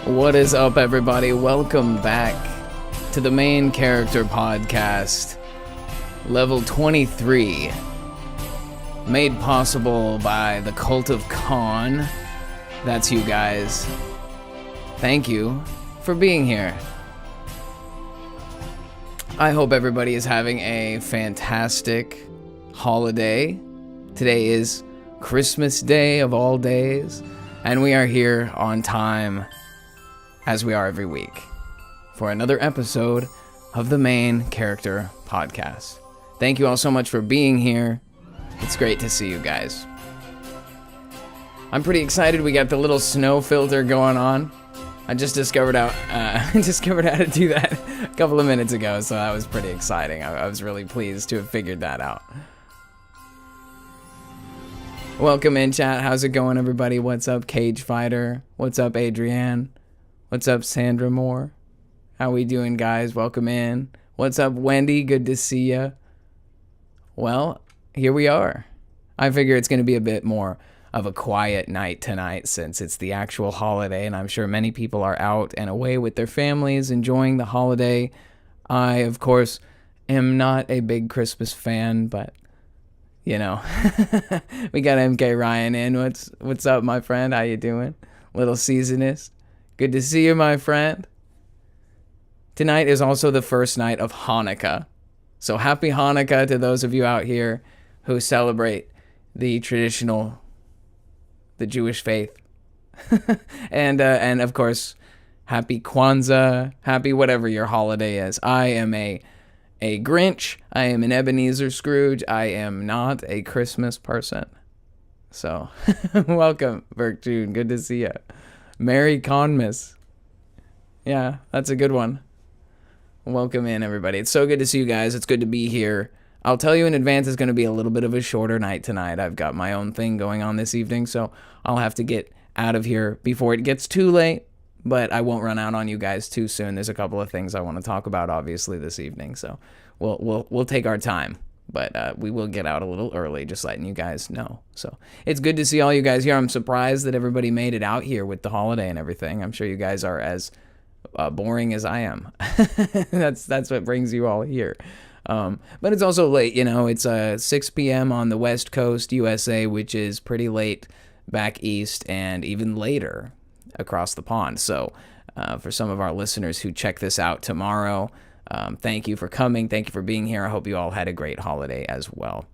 What is up, everybody? Welcome back to the Main Character Podcast, level 23, made possible by the Cult of Khan. That's you guys. Thank you for being here. I hope everybody is having a fantastic holiday. Today is Christmas Day of all days, and we are here on time, as we are every week, for another episode of the Main Character Podcast. Thank you all so much for being here. It's great to see you guys. I'm pretty excited. We got the little snow filter going on. I just discovered how to do that a couple of minutes ago, so that was pretty exciting. I was really pleased to have figured that out. Welcome in, chat. How's it going, everybody? What's up, Cage Fighter? What's up, Adrienne? What's up, Sandra Moore? How we doing, guys? Welcome in. What's up, Wendy? Good to see ya. Well, here we are. I figure it's going to be a bit more of a quiet night tonight since it's the actual holiday, and I'm sure many people are out and away with their families enjoying the holiday. I, of course, am not a big Christmas fan, but you know, we got MK Ryan in. What's up, my friend? How you doing? Little Seasonist. Good to see you, my friend. Tonight is also the first night of Hanukkah. So happy Hanukkah to those of you out here who celebrate the Jewish faith. and of course, happy Kwanzaa, happy whatever your holiday is. I am a Grinch. I am an Ebenezer Scrooge. I am not a Christmas person. So, welcome, Burke June. Good to see you. Merry Conmas. Yeah, that's a good one. Welcome in, everybody. It's so good to see you guys. It's good to be here. I'll tell you in advance, it's going to be a little bit of a shorter night tonight. I've got my own thing going on this evening, so I'll have to get out of here before it gets too late. But I won't run out on you guys too soon. There's a couple of things I want to talk about, obviously, this evening. So we'll take our time. But we will get out a little early, just letting you guys know. So it's good to see all you guys here. I'm surprised that everybody made it out here with the holiday and everything. I'm sure you guys are as boring as I am. That's what brings you all here. But it's also late, you know. It's 6 p.m. on the West Coast, USA, which is pretty late back east and even later across the pond. So for some of our listeners who check this out tomorrow, thank you for coming. Thank you for being here. I hope you all had a great holiday as well.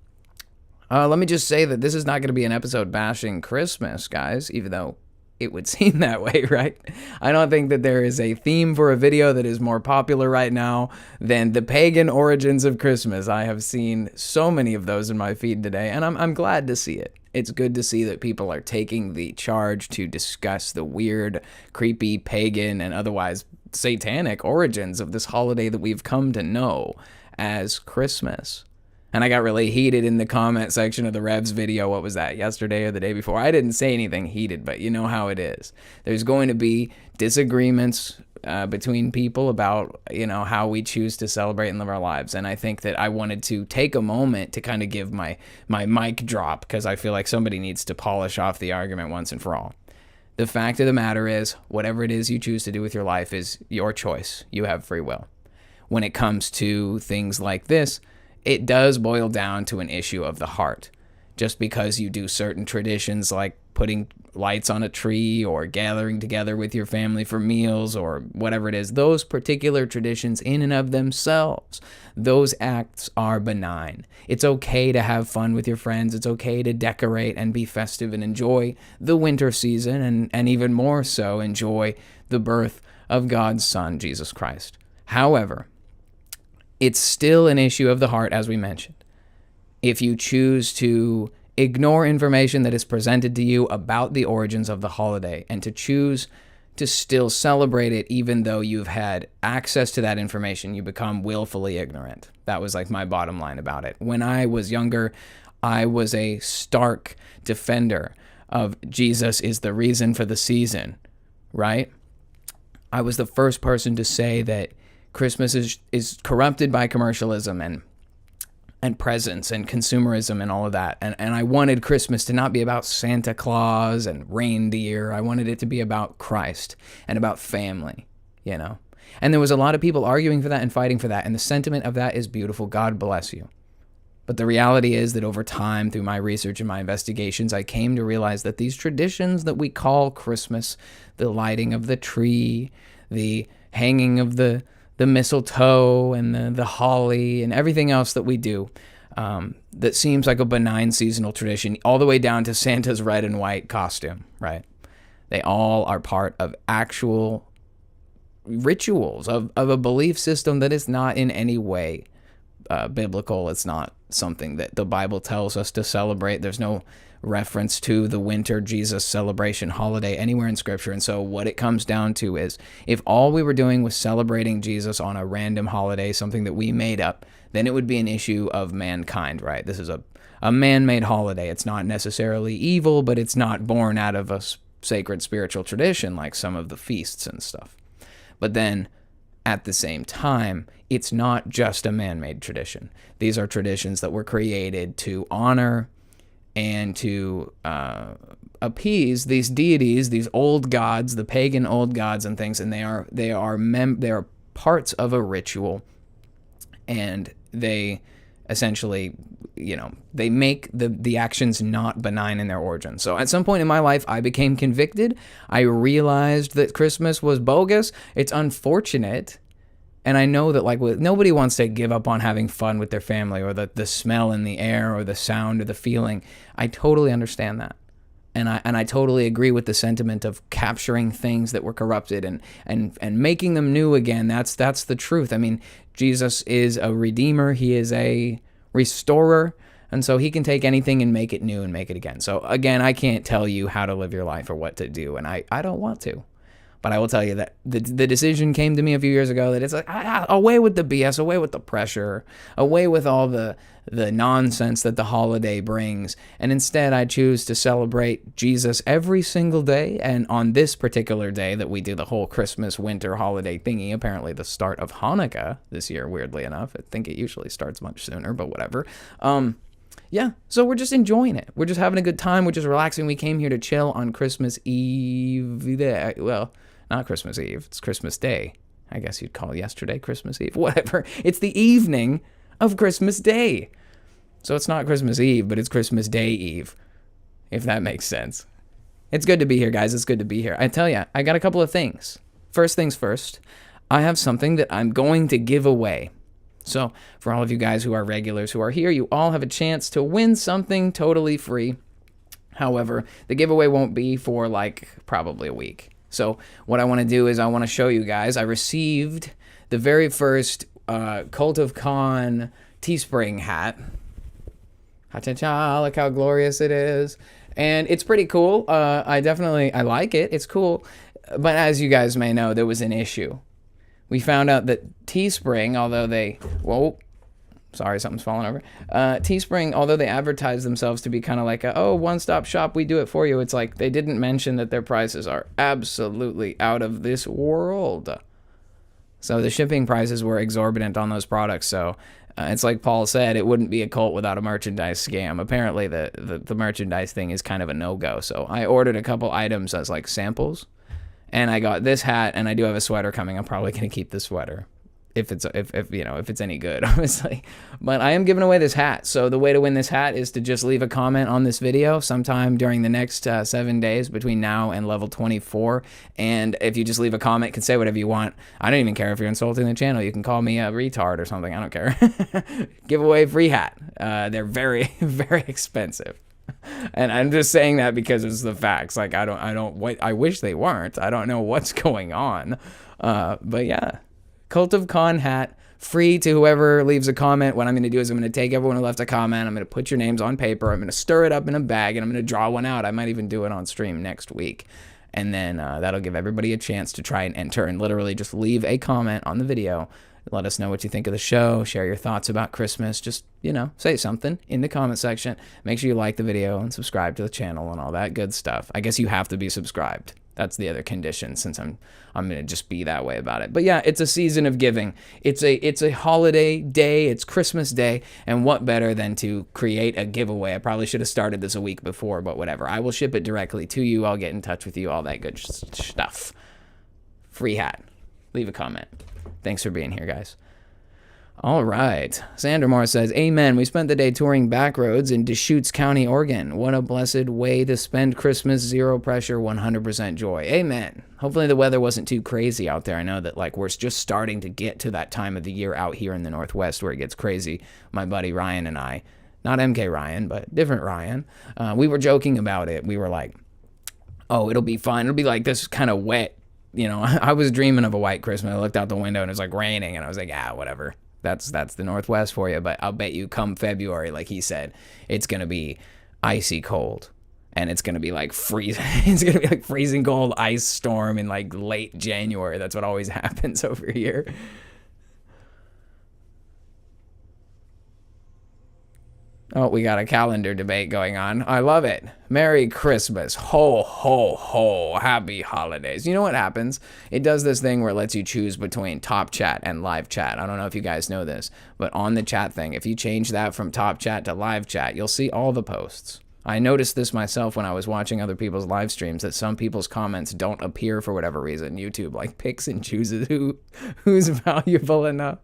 Let me just say that this is not going to be an episode bashing Christmas, guys, even though it would seem that way, right? I don't think that there is a theme for a video that is more popular right now than the pagan origins of Christmas. I have seen so many of those in my feed today, and I'm glad to see it. It's good to see that people are taking the charge to discuss the weird, creepy, pagan, and otherwise satanic origins of this holiday that we've come to know as Christmas. And I got really heated in the comment section of the Revs video. What was that, yesterday or the day before? I didn't say anything heated, but you know how it is. There's going to be disagreements between people about, you know, how we choose to celebrate and live our lives. And I think that I wanted to take a moment to kind of give my mic drop, because I feel like somebody needs to polish off the argument once and for all. The fact of the matter is, whatever it is you choose to do with your life is your choice. You have free will. When it comes to things like this, it does boil down to an issue of the heart. Just because you do certain traditions like putting lights on a tree or gathering together with your family for meals or whatever it is, those particular traditions in and of themselves, those acts are benign. It's okay to have fun with your friends. It's okay to decorate and be festive and enjoy the winter season, and even more so enjoy the birth of God's Son, Jesus Christ. However, it's still an issue of the heart, as we mentioned. If you choose to ignore information that is presented to you about the origins of the holiday and to choose to still celebrate it even though you've had access to that information, you become willfully ignorant. That was like my bottom line about it. When I was younger, I was a stark defender of Jesus is the reason for the season, right? I was the first person to say that Christmas is corrupted by commercialism, and and presents and consumerism and all of that. And I wanted Christmas to not be about Santa Claus and reindeer. I wanted it to be about Christ and about family, you know. And there was a lot of people arguing for that and fighting for that. And the sentiment of that is beautiful. God bless you. But the reality is that over time, through my research and my investigations, I came to realize that these traditions that we call Christmas, the lighting of the tree, the hanging of the mistletoe and the holly and everything else that we do, that seems like a benign seasonal tradition, all the way down to Santa's red and white costume, right? They all are part of actual rituals of a belief system that is not in any way biblical. It's not something that the Bible tells us to celebrate. There's no reference to the winter Jesus celebration holiday anywhere in Scripture. And so what it comes down to is, if all we were doing was celebrating Jesus on a random holiday, something that we made up, then it would be an issue of mankind, right? This is a man-made holiday. It's not necessarily evil, but it's not born out of a sacred spiritual tradition like some of the feasts and stuff. But then at the same time, it's not just a man-made tradition. These are traditions that were created to honor and to appease these deities, these old gods, the pagan old gods and things, and they are parts of a ritual, and they essentially, you know, they make the actions not benign in their origin. So at some point in my life, I became convicted. I realized that Christmas was bogus. It's unfortunate. And I know that, like, nobody wants to give up on having fun with their family, or the smell in the air, or the sound, or the feeling. I totally understand that. And I totally agree with the sentiment of capturing things that were corrupted and making them new again. That's the truth. I mean, Jesus is a redeemer. He is a restorer. And so he can take anything and make it new and make it again. So again, I can't tell you how to live your life or what to do. And I don't want to. But I will tell you that the decision came to me a few years ago that it's like, away with the BS, away with the pressure, away with all the nonsense that the holiday brings. And instead, I choose to celebrate Jesus every single day. And on this particular day that we do the whole Christmas winter holiday thingy, apparently the start of Hanukkah this year, weirdly enough. I think it usually starts much sooner, but whatever. Yeah, so we're just enjoying it. We're just having a good time. We're just relaxing. We came here to chill on Christmas Eve. Well, not Christmas Eve. It's Christmas Day. I guess you'd call yesterday Christmas Eve. Whatever. It's the evening of Christmas Day. So it's not Christmas Eve, but it's Christmas Day Eve, if that makes sense. It's good to be here, guys. It's good to be here. I tell you, I got a couple of things. First things first, I have something that I'm going to give away. So for all of you guys who are regulars who are here, you all have a chance to win something totally free. However, the giveaway won't be for like probably a week. So what I want to do is I want to show you guys. I received the very first Cult of Con Teespring hat. Ha-cha-cha, look how glorious it is. And it's pretty cool. I like it. It's cool. But as you guys may know, there was an issue. We found out that Teespring, although they... Whoa. Sorry, something's falling over. Teespring, although they advertise themselves to be kind of like a, one-stop shop, we do it for you. It's like they didn't mention that their prices are absolutely out of this world. So the shipping prices were exorbitant on those products. So it's like Paul said, it wouldn't be a cult without a merchandise scam. Apparently the merchandise thing is kind of a no-go. So I ordered a couple items as like samples. And I got this hat, and I do have a sweater coming. I'm probably going to keep the sweater if it's any good, obviously. But I am giving away this hat. So the way to win this hat is to just leave a comment on this video sometime during the next 7 days between now and level 24. And if you just leave a comment, you can say whatever you want. I don't even care if you're insulting the channel. You can call me a retard or something. I don't care. Give away a free hat. They're very, very expensive. And I'm just saying that because it's the facts. Like, I wish they weren't. I don't know what's going on. But yeah, Cult of Con hat, free to whoever leaves a comment. What I'm going to do is I'm going to take everyone who left a comment. I'm going to put your names on paper. I'm going to stir it up in a bag, and I'm going to draw one out. I might even do it on stream next week. And then that'll give everybody a chance to try and enter, and literally just leave a comment on the video. Let us know what you think of the show. Share your thoughts about Christmas. Just, say something in the comment section. Make sure you like the video and subscribe to the channel and all that good stuff. I guess you have to be subscribed. That's the other condition, since I'm gonna just be that way about it. But yeah, it's a season of giving. It's a holiday day. It's Christmas Day, and what better than to create a giveaway? I probably should have started this a week before, but whatever. I will ship it directly to you. I'll get in touch with you. All that good stuff. Free hat. Leave a comment. Thanks for being here, guys. All right. Sandra Moore says, amen. We spent the day touring back roads in Deschutes County, Oregon. What a blessed way to spend Christmas. Zero pressure, 100% joy. Amen. Hopefully the weather wasn't too crazy out there. I know that like we're just starting to get to that time of the year out here in the Northwest where it gets crazy. My buddy Ryan and I, not MK Ryan, but different Ryan, we were joking about it. We were like, oh, it'll be fine. It'll be like this kind of wet. You know, I was dreaming of a white Christmas. I looked out the window and it was like raining and I was like, whatever. That's the Northwest for you. But I'll bet you come February, like he said, it's going to be icy cold. And it's going to be like freezing. It's going to be like freezing cold ice storm in like late January. That's what always happens over here. Oh, we got a calendar debate going on. I love it. Merry Christmas. Ho, ho, ho. Happy holidays. You know what happens? It does this thing where it lets you choose between top chat and live chat. I don't know if you guys know this, but on the chat thing, if you change that from top chat to live chat, you'll see all the posts. I noticed this myself when I was watching other people's live streams, that some people's comments don't appear for whatever reason. YouTube like picks and chooses who's valuable enough.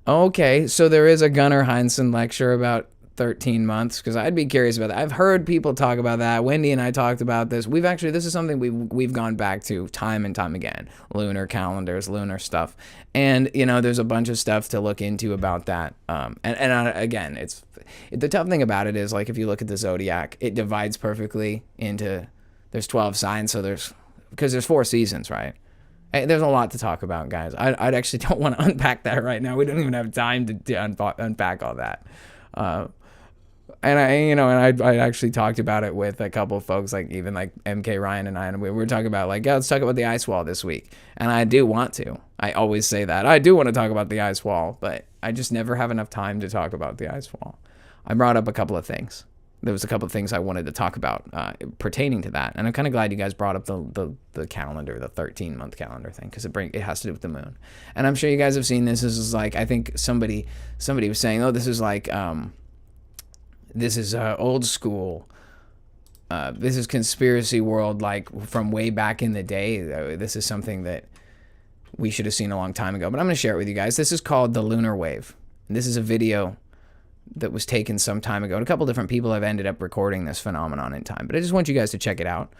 Okay, so there is a Gunnar Heinsohn lecture about 13 months, because I'd be curious about that. I've heard people talk about that. Wendy and I talked about this. This is something we've gone back to time and time again. Lunar calendars, lunar stuff. And, you know, there's a bunch of stuff to look into about that. Again, it's the tough thing about it is, like, if you look at the zodiac, it divides perfectly into, there's 12 signs, because there's 4 seasons, right? Hey, there's a lot to talk about, guys. I actually don't want to unpack that right now. We don't even have time to unpack all that. I actually talked about it with a couple of folks, like even like MK Ryan and I, and we were talking about like, let's talk about the ice wall this week. And I do want to. I always say that. I do want to talk about the ice wall, but I just never have enough time to talk about the ice wall. I brought up a couple of things. There was a couple of things I wanted to talk about pertaining to that. And I'm kind of glad you guys brought up the calendar, the 13-month calendar thing, because it has to do with the moon. And I'm sure you guys have seen this. This is like, I think somebody was saying, oh, this is like, this is old school. This is conspiracy world, like from way back in the day. This is something that we should have seen a long time ago. But I'm going to share it with you guys. This is called the lunar wave. And this is a video that was taken some time ago. And a couple different people have ended up recording this phenomenon in time. But I just want you guys to check it out.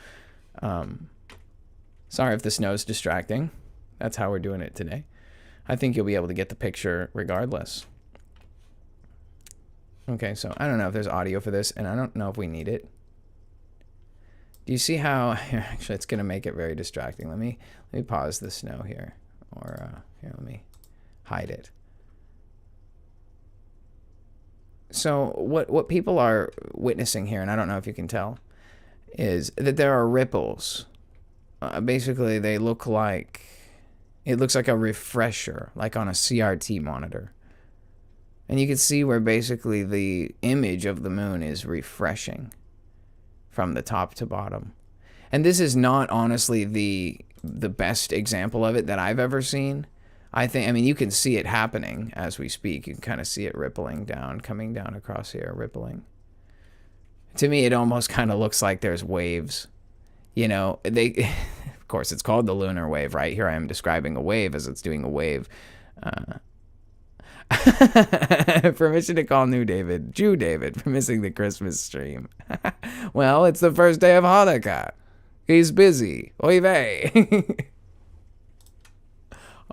Sorry if the snow's distracting. That's how we're doing it today. I think you'll be able to get the picture regardless. Okay, so I don't know if there's audio for this, and I don't know if we need it. Do you see how... Actually, it's going to make it very distracting. Let me pause the snow here. Or here, let me hide it. So what people are witnessing here, and I don't know if you can tell, is that there are ripples. Basically, they look like... It looks like a refresher, like on a CRT monitor. And you can see where basically the image of the moon is refreshing from the top to bottom. And this is not honestly the best example of it that I've ever seen. I mean, you can see it happening as we speak. You can kind of see it rippling down, coming down across here, rippling. To me, it almost kind of looks like there's waves. You know, of course, it's called the lunar wave, right? Here I am describing a wave as it's doing a wave. Permission to call Jew David, for missing the Christmas stream. Well, it's the first day of Hanukkah. He's busy. Oy vey.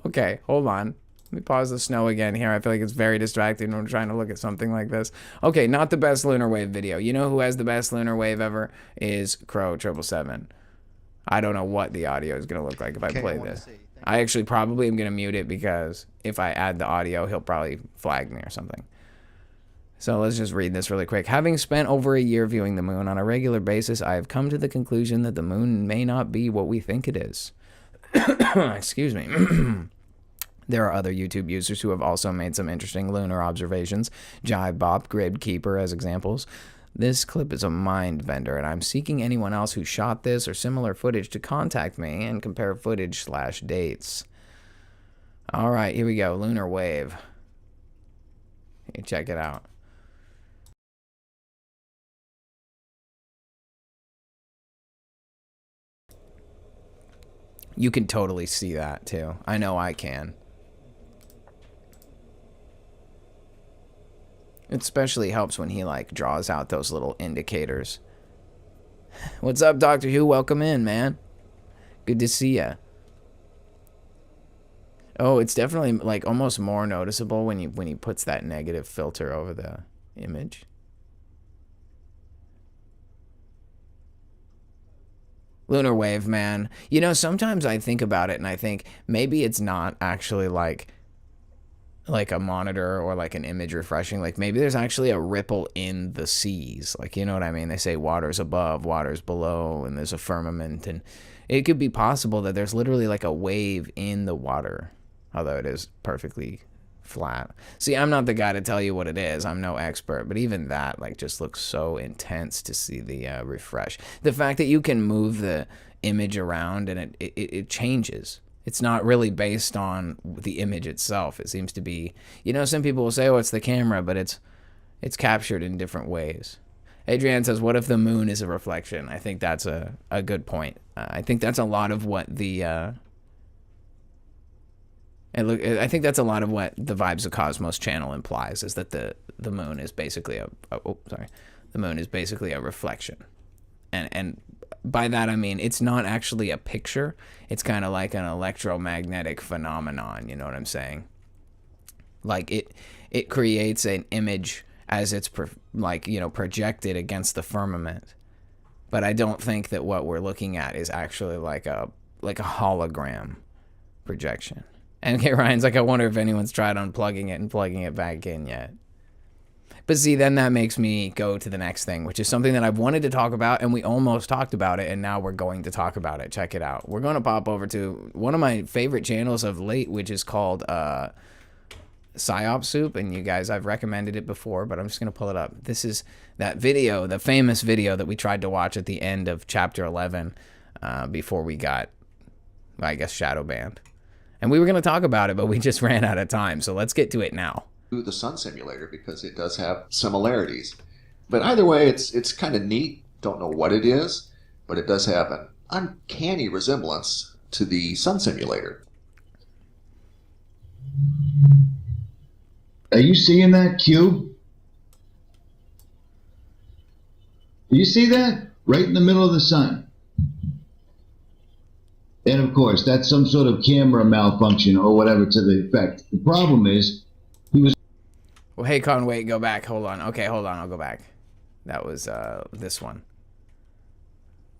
Okay, hold on. Let me pause the snow again here. I feel like it's very distracting when I'm trying to look at something like this. Okay, not the best lunar wave video. You know who has the best lunar wave ever? Is Crow 777. I don't know what the audio is going to look like if I play this. I actually probably am going to mute it, because if I add the audio, he'll probably flag me or something. So let's just read this really quick. Having spent over a year viewing the moon on a regular basis, I have come to the conclusion that the moon may not be what we think it is. Excuse me. There are other YouTube users who have also made some interesting lunar observations. Jive Bop, Grid Keeper as examples. This clip is a mind vendor, and I'm seeking anyone else who shot this or similar footage to contact me and compare footage/dates. All right, here we go. Lunar wave. Check it out. You can totally see that too. I know I can. It especially helps when he like draws out those little indicators. What's up, Doctor Who? Welcome in, man. Good to see ya. Oh, it's definitely like almost more noticeable when he puts that negative filter over the image. Lunar wave, man. You know, sometimes I think about it and I think maybe it's not actually like a monitor or like an image refreshing. Like maybe there's actually a ripple in the seas. Like, you know what I mean? They say water's above, water's below, and there's a firmament. And it could be possible that there's literally like a wave in the water, although it is perfectly flat. See, I'm not the guy to tell you what it is. I'm no expert, but even that like just looks so intense to see the refresh. The fact that you can move the image around and it changes. It's not really based on the image itself. It seems to be, you know, some people will say, oh, it's the camera, but it's captured in different ways. Adrienne says, what if the moon is a reflection? I think that's a good point. I think that's a lot of what the I think that's a lot of what the Vibes of Cosmos channel implies, is that the moon is basically the moon is basically a reflection. And by that I mean it's not actually a picture. It's kind of like an electromagnetic phenomenon, you know what I'm saying? Like it creates an image as it's projected against the firmament. But I don't think that what we're looking at is actually like a hologram projection. And okay, Ryan's like, I wonder if anyone's tried unplugging it and plugging it back in yet. But see, then that makes me go to the next thing, which is something that I've wanted to talk about, and we almost talked about it, and now we're going to talk about it. Check it out. We're going to pop over to one of my favorite channels of late, which is called Psyop Soup, and you guys, I've recommended it before, but I'm just going to pull it up. This is that video, the famous video that we tried to watch at the end of Chapter 11 before we got, I guess, shadow banned. And we were going to talk about it, but we just ran out of time, so let's get to it now. The sun simulator, because it does have similarities. But either way, it's kind of neat. Don't know what it is, but it does have an uncanny resemblance to the sun simulator. Are you seeing that cube? Do you see that? Right in the middle of the sun. And of course, that's some sort of camera malfunction or whatever to the effect. The problem is, he was... Well, hey, Con, wait, go back. Hold on. Okay, hold on. I'll go back. That was this one.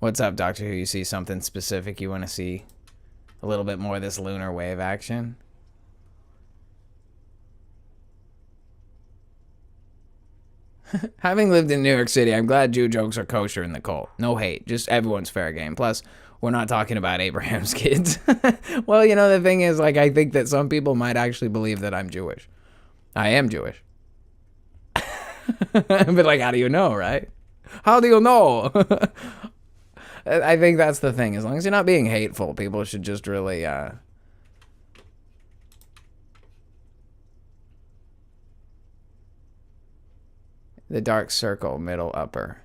What's up, Doctor Who? You see something specific you want to see? A little bit more of this lunar wave action? Having lived in New York City, I'm glad Jew jokes are kosher in the cult. No hate, just everyone's fair game. Plus, we're not talking about Abraham's kids. Well, you know, the thing is, like, I think that some people might actually believe that I'm Jewish. I am Jewish. But, like, how do you know, right? How do you know? I think that's the thing. As long as you're not being hateful, people should just really, the dark circle, middle, upper.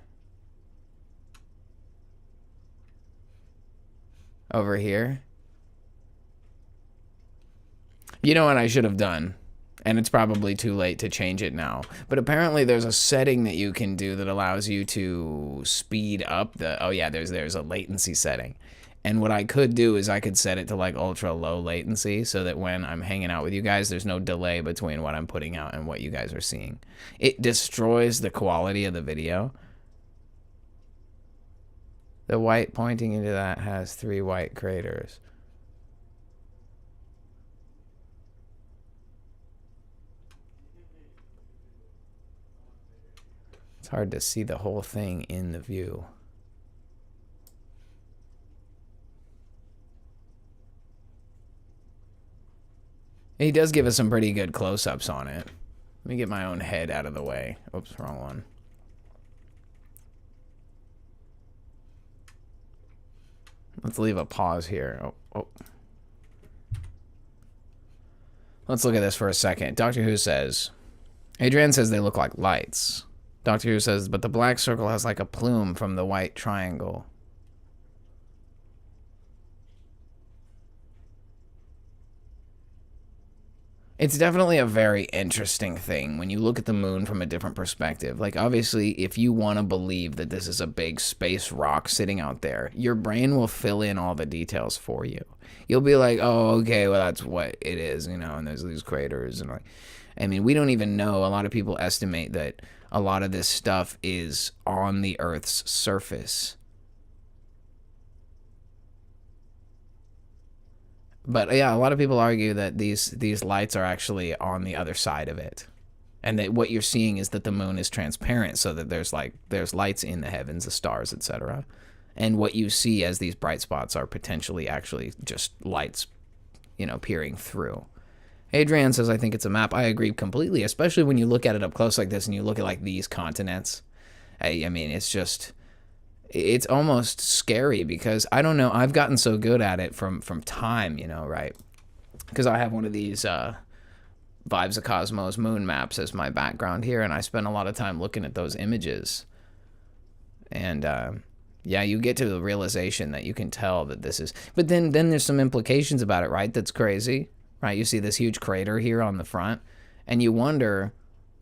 Over here. You know what I should have done? And it's probably too late to change it now. But apparently there's a setting that you can do that allows you to speed up the... Oh yeah, there's a latency setting. And what I could do is I could set it to like ultra low latency so that when I'm hanging out with you guys, there's no delay between what I'm putting out and what you guys are seeing. It destroys the quality of the video. The white pointing into that has 3 white craters. It's hard to see the whole thing in the view. He does give us some pretty good close-ups on it. Let me get my own head out of the way. Oops, wrong one. Let's leave a pause here. Oh. Let's look at this for a second. Doctor Who says, Adrienne says they look like lights. Doctor Who says, but the black circle has like a plume from the white triangle. It's definitely a very interesting thing when you look at the moon from a different perspective. Like, obviously, if you want to believe that this is a big space rock sitting out there, your brain will fill in all the details for you. You'll be like, oh, okay, well, that's what it is, you know, and there's these craters. And like, I mean, we don't even know. A lot of people estimate that a lot of this stuff is on the Earth's surface. But yeah, a lot of people argue that these lights are actually on the other side of it, and that what you're seeing is that the moon is transparent, so that there's lights in the heavens, the stars, etc. And what you see as these bright spots are potentially actually just lights, you know, peering through. Adrienne says, I think it's a map. I agree completely, especially when you look at it up close like this and you look at like these continents. I mean, it's almost scary because I don't know. I've gotten so good at it from time, you know, right? Because I have one of these Vibes of Cosmos moon maps as my background here, and I spend a lot of time looking at those images. And yeah, you get to the realization that you can tell that this is. But then there's some implications about it, right? That's crazy, right? You see this huge crater here on the front, and you wonder,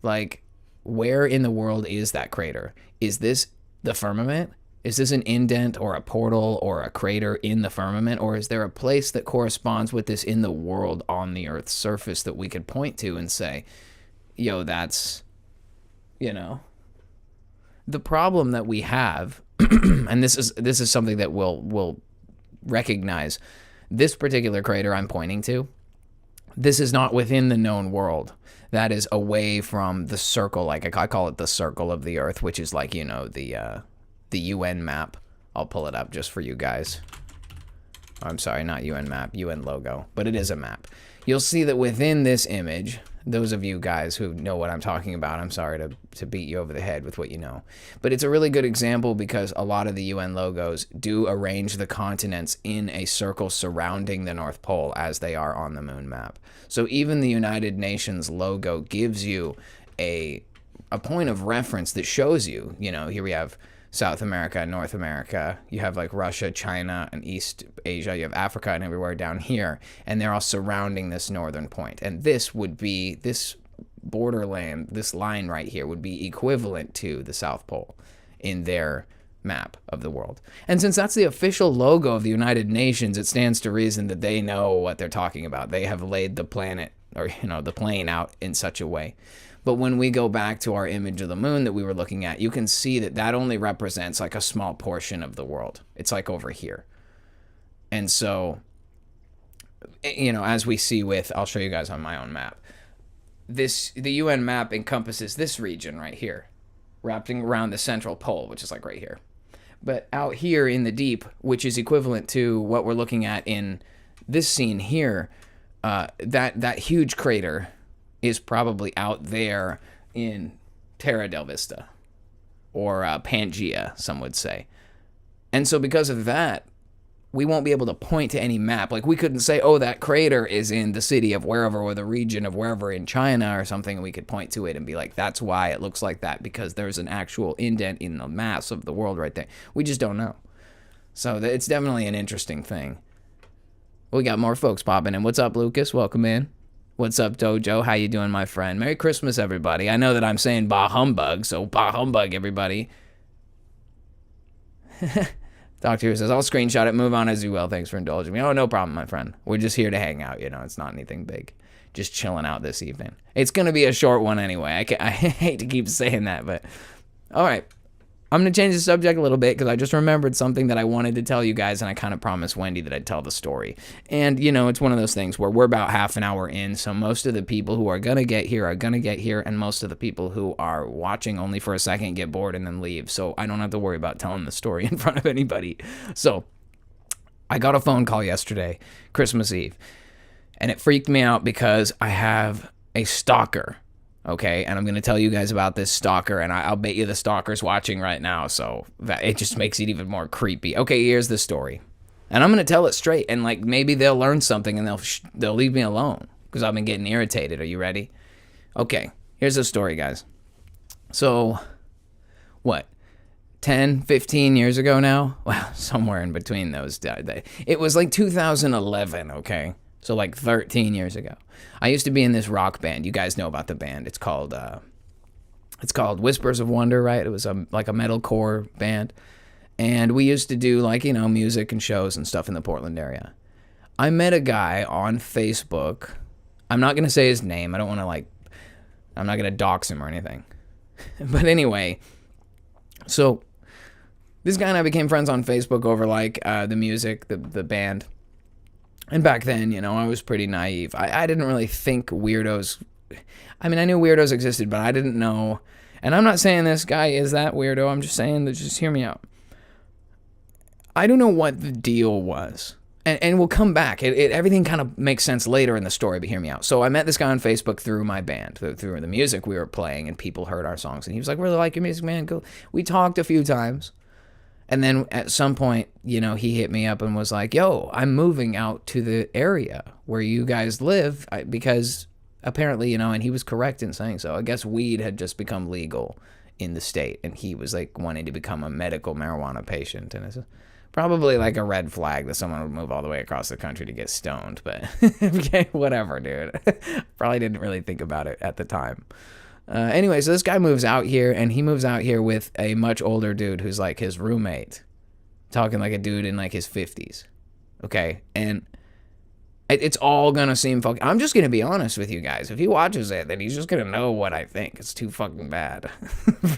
like, where in the world is that crater? Is this the firmament? Is this an indent or a portal or a crater in the firmament? Or is there a place that corresponds with this in the world on the Earth's surface that we could point to and say, yo, that's, you know. The problem that we have, and this is something that we'll recognize, this particular crater I'm pointing to, this is not within the known world. That is away from the circle, like I call it the circle of the Earth, which is like, you know, the UN map. I'll pull it up just for you guys. I'm sorry, not UN map, UN logo, but it is a map. You'll see that within this image, those of you guys who know what I'm talking about, I'm sorry to beat you over the head with what you know. But it's a really good example because a lot of the UN logos do arrange the continents in a circle surrounding the North Pole as they are on the moon map. So even the United Nations logo gives you a point of reference that shows you, you know, here we have South America, North America, you have like Russia, China, and East Asia, you have Africa and everywhere down here, and they're all surrounding this northern point. And this would be, this borderland, this line right here would be equivalent to the South Pole in their map of the world. And since that's the official logo of the United Nations, it stands to reason that they know what they're talking about. They have laid the planet, or, you know, the plane out in such a way. But when we go back to our image of the moon that we were looking at, you can see that that only represents like a small portion of the world. It's like over here. And so, you know, as we see with, I'll show you guys on my own map. The UN map encompasses this region right here, wrapping around the central pole, which is like right here. But out here in the deep, which is equivalent to what we're looking at in this scene here, that huge crater is probably out there in Terra del Vista, or Pangea, some would say. And so because of that, we won't be able to point to any map. Like, we couldn't say, oh, that crater is in the city of wherever, or the region of wherever in China or something, and we could point to it and be like, that's why it looks like that, because there's an actual indent in the mass of the world right there. We just don't know. So it's definitely an interesting thing. We got more folks popping in. What's up, Lucas? Welcome in. What's up, Dojo? How you doing, my friend? Merry Christmas, everybody. I know that I'm saying bah humbug, so bah humbug, everybody. Doctor Who says, I'll screenshot it, move on as you will. Thanks for indulging me. Oh, no problem, my friend. We're just here to hang out, you know. It's not anything big. Just chilling out this evening. It's going to be a short one anyway. I hate to keep saying that, but all right. I'm going to change the subject a little bit because I just remembered something that I wanted to tell you guys, and I kind of promised Wendy that I'd tell the story. And, you know, it's one of those things where we're about half an hour in, so most of the people who are going to get here are going to get here, and most of the people who are watching only for a second get bored and then leave, so I don't have to worry about telling the story in front of anybody. So I got a phone call yesterday, Christmas Eve, and it freaked me out because I have a stalker. Okay, and I'm going to tell you guys about this stalker, and I'll bet you the stalker's watching right now, so that it just makes it even more creepy. Okay, here's the story. And I'm going to tell it straight, and like maybe they'll learn something and they'll leave me alone because I've been getting irritated. Are you ready? Okay, here's the story, guys. So, what? 10, 15 years ago now? Well, somewhere in between those. It was like 2011, okay? So like 13 years ago. I used to be in this rock band. You guys know about the band. It's called Whispers of Wonder, right? It was like a metalcore band. And we used to do like, music and shows and stuff in the Portland area. I met a guy on Facebook. I'm not going to say his name. I'm not going to dox him or anything. But anyway, so this guy and I became friends on Facebook over like the music, the band. And back then, I was pretty naive. I didn't really think weirdos. I mean, I knew weirdos existed, but I didn't know. And I'm not saying this guy is that weirdo. I'm just saying that, just hear me out. I don't know what the deal was. And we'll come back. Everything kind of makes sense later in the story, but hear me out. So I met this guy on Facebook through my band, through the music we were playing, and people heard our songs. And he was like, really like your music, man. Go. We talked a few times. And then at some point, he hit me up and was like, yo, I'm moving out to the area where you guys live because apparently, and he was correct in saying so. I guess weed had just become legal in the state. And he was like wanting to become a medical marijuana patient. And it's probably like a red flag that someone would move all the way across the country to get stoned. But okay, whatever, dude. Probably didn't really think about it at the time. Anyway, so this guy moves out here, and he moves out here with a much older dude who's like his roommate. Talking like a dude in like his 50s. Okay, and it's all gonna seem fucking... I'm just gonna be honest with you guys. If he watches it, then he's just gonna know what I think. It's too fucking bad.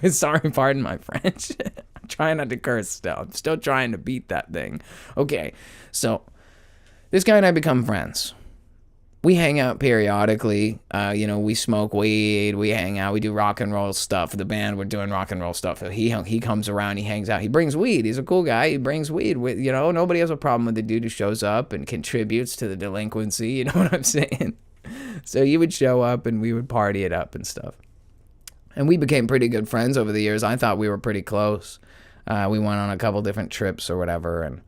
Sorry, pardon my French. I'm trying not to curse still. I'm still trying to beat that thing. Okay, so this guy and I become friends. We hang out periodically. We smoke weed. We hang out. We do rock and roll stuff. For the band, we're doing rock and roll stuff. He comes around. He hangs out. He brings weed. He's a cool guy. He brings weed. Nobody has a problem with the dude who shows up and contributes to the delinquency. You know what I'm saying? So he would show up and we would party it up and stuff. And we became pretty good friends over the years. I thought we were pretty close. We went on a couple different trips or whatever. And,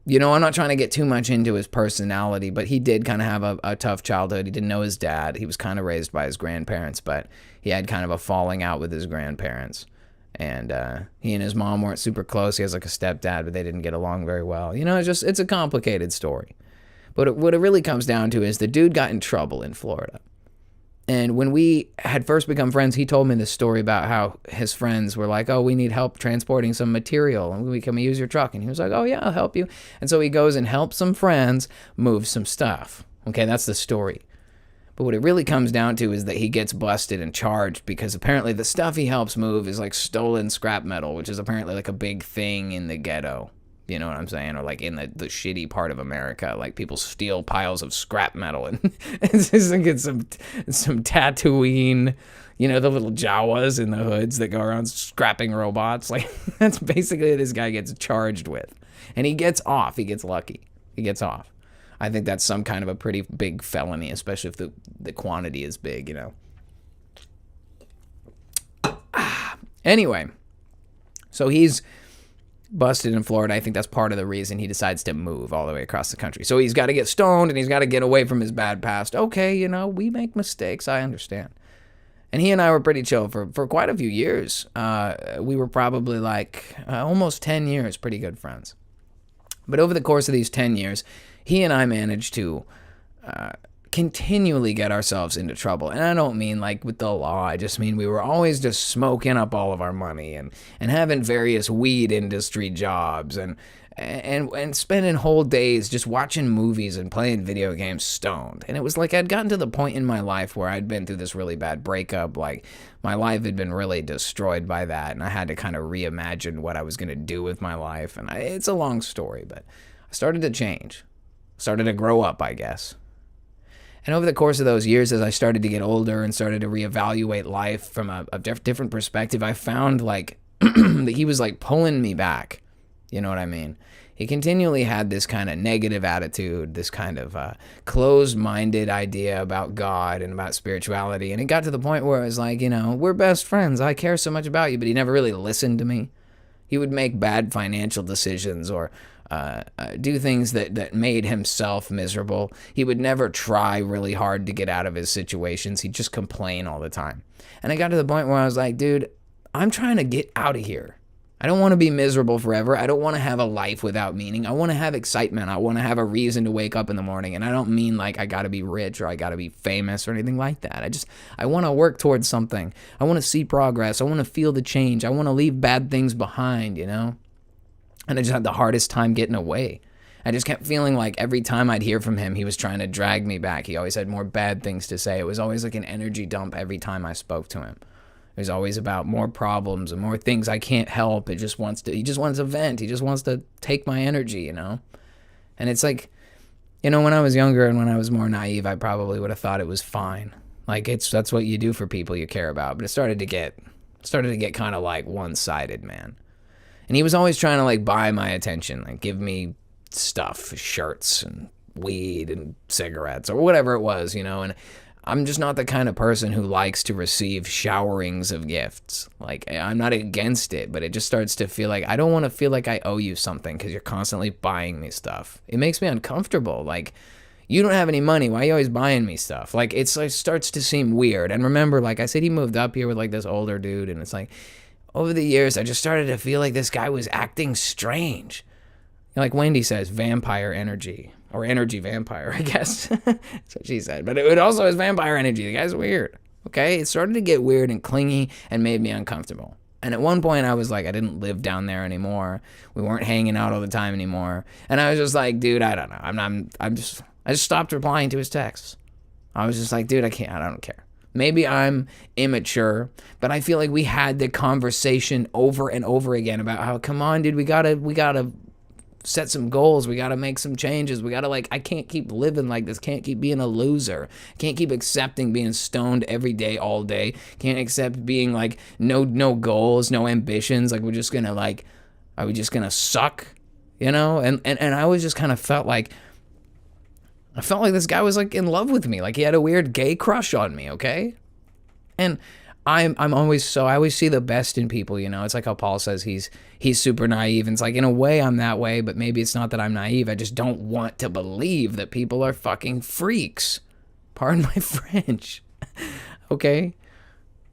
I'm not trying to get too much into his personality, but he did kind of have a tough childhood. He didn't know his dad. He was kind of raised by his grandparents, but he had kind of a falling out with his grandparents. And he and his mom weren't super close. He has like a stepdad, but they didn't get along very well. It's a complicated story. But what it really comes down to is the dude got in trouble in Florida. And when we had first become friends, he told me this story about how his friends were like, oh, we need help transporting some material. And can we use your truck? And he was like, oh, yeah, I'll help you. And so he goes and helps some friends move some stuff. Okay, that's the story. But what it really comes down to is that he gets busted and charged because apparently the stuff he helps move is like stolen scrap metal, which is apparently like a big thing in the ghetto. You know what I'm saying? Or like in the shitty part of America, like people steal piles of scrap metal and it's just like it's some Tatooine, the little Jawas in the hoods that go around scrapping robots. Like that's basically what this guy gets charged with. And he gets off. He gets lucky. He gets off. I think that's some kind of a pretty big felony, especially if the quantity is big, Anyway, so he's busted in Florida. I think that's part of the reason he decides to move all the way across the country. So he's got to get stoned and he's got to get away from his bad past. Okay, we make mistakes. I understand. And he and I were pretty chill for quite a few years. We were probably like almost 10 years pretty good friends. But over the course of these 10 years, he and I managed to continually get ourselves into trouble. And I don't mean like with the law. I just mean we were always just smoking up all of our money and having various weed industry jobs and spending whole days just watching movies and playing video games stoned. And it was like I'd gotten to the point in my life where I'd been through this really bad breakup. Like my life had been really destroyed by that. And I had to kind of reimagine what I was going to do with my life. And it's a long story, but I started to change. Started to grow up, I guess. And over the course of those years, as I started to get older and started to reevaluate life from a different perspective, I found like that he was like pulling me back. You know what I mean? He continually had this kind of negative attitude, this kind of closed-minded idea about God and about spirituality. And it got to the point where it was like, we're best friends. I care so much about you, but he never really listened to me. He would make bad financial decisions or do things that made himself miserable. He would never try really hard to get out of his situations. He'd just complain all the time. And I got to the point where I was like, dude, I'm trying to get out of here. I don't want to be miserable forever. I don't want to have a life without meaning. I want to have excitement. I want to have a reason to wake up in the morning. And I don't mean like I got to be rich or I got to be famous or anything like that. I want to work towards something. I want to see progress. I want to feel the change. I want to leave bad things behind, you know? And I just had the hardest time getting away. I just kept feeling like every time I'd hear from him, he was trying to drag me back. He always had more bad things to say. It was always like an energy dump every time I spoke to him. It was always about more problems and more things I can't help. He just wants to vent. He just wants to take my energy, you know? And it's like, you know, when I was younger and when I was more naive, I probably would have thought it was fine. Like that's what you do for people you care about. But it started to get kind of like one-sided, man. And he was always trying to like buy my attention, like give me stuff, shirts and weed and cigarettes or whatever it was, you know? And I'm just not the kind of person who likes to receive showerings of gifts. Like, I'm not against it, but it just starts to feel like I don't want to feel like I owe you something because you're constantly buying me stuff. It makes me uncomfortable. Like, you don't have any money. Why are you always buying me stuff? Like, it starts to seem weird. And remember, like I said, he moved up here with like this older dude. And it's like, over the years, I just started to feel like this guy was acting strange. Like Wendy says, vampire energy. Or energy vampire, I guess. That's what she said. But it also is vampire energy. The guy's weird. Okay? It started to get weird and clingy and made me uncomfortable. And at one point I was like, I didn't live down there anymore. We weren't hanging out all the time anymore. And I was just like, dude, I don't know. I just stopped replying to his texts. I was just like, dude, I don't care. Maybe I'm immature, but I feel like we had the conversation over and over again about how, come on, dude, we gotta set some goals. We got to make some changes. We got to I can't keep living like this. Can't keep being a loser. Can't keep accepting being stoned every day, all day. Can't accept being like, no goals, no ambitions. Like, are we just going to suck? You know? And I always just kind of felt like this guy was like in love with me. Like he had a weird gay crush on me. Okay. And I always see the best in people, you know. It's like how Paul says he's super naive. And it's like, in a way, I'm that way, but maybe it's not that I'm naive. I just don't want to believe that people are fucking freaks. Pardon my French. Okay?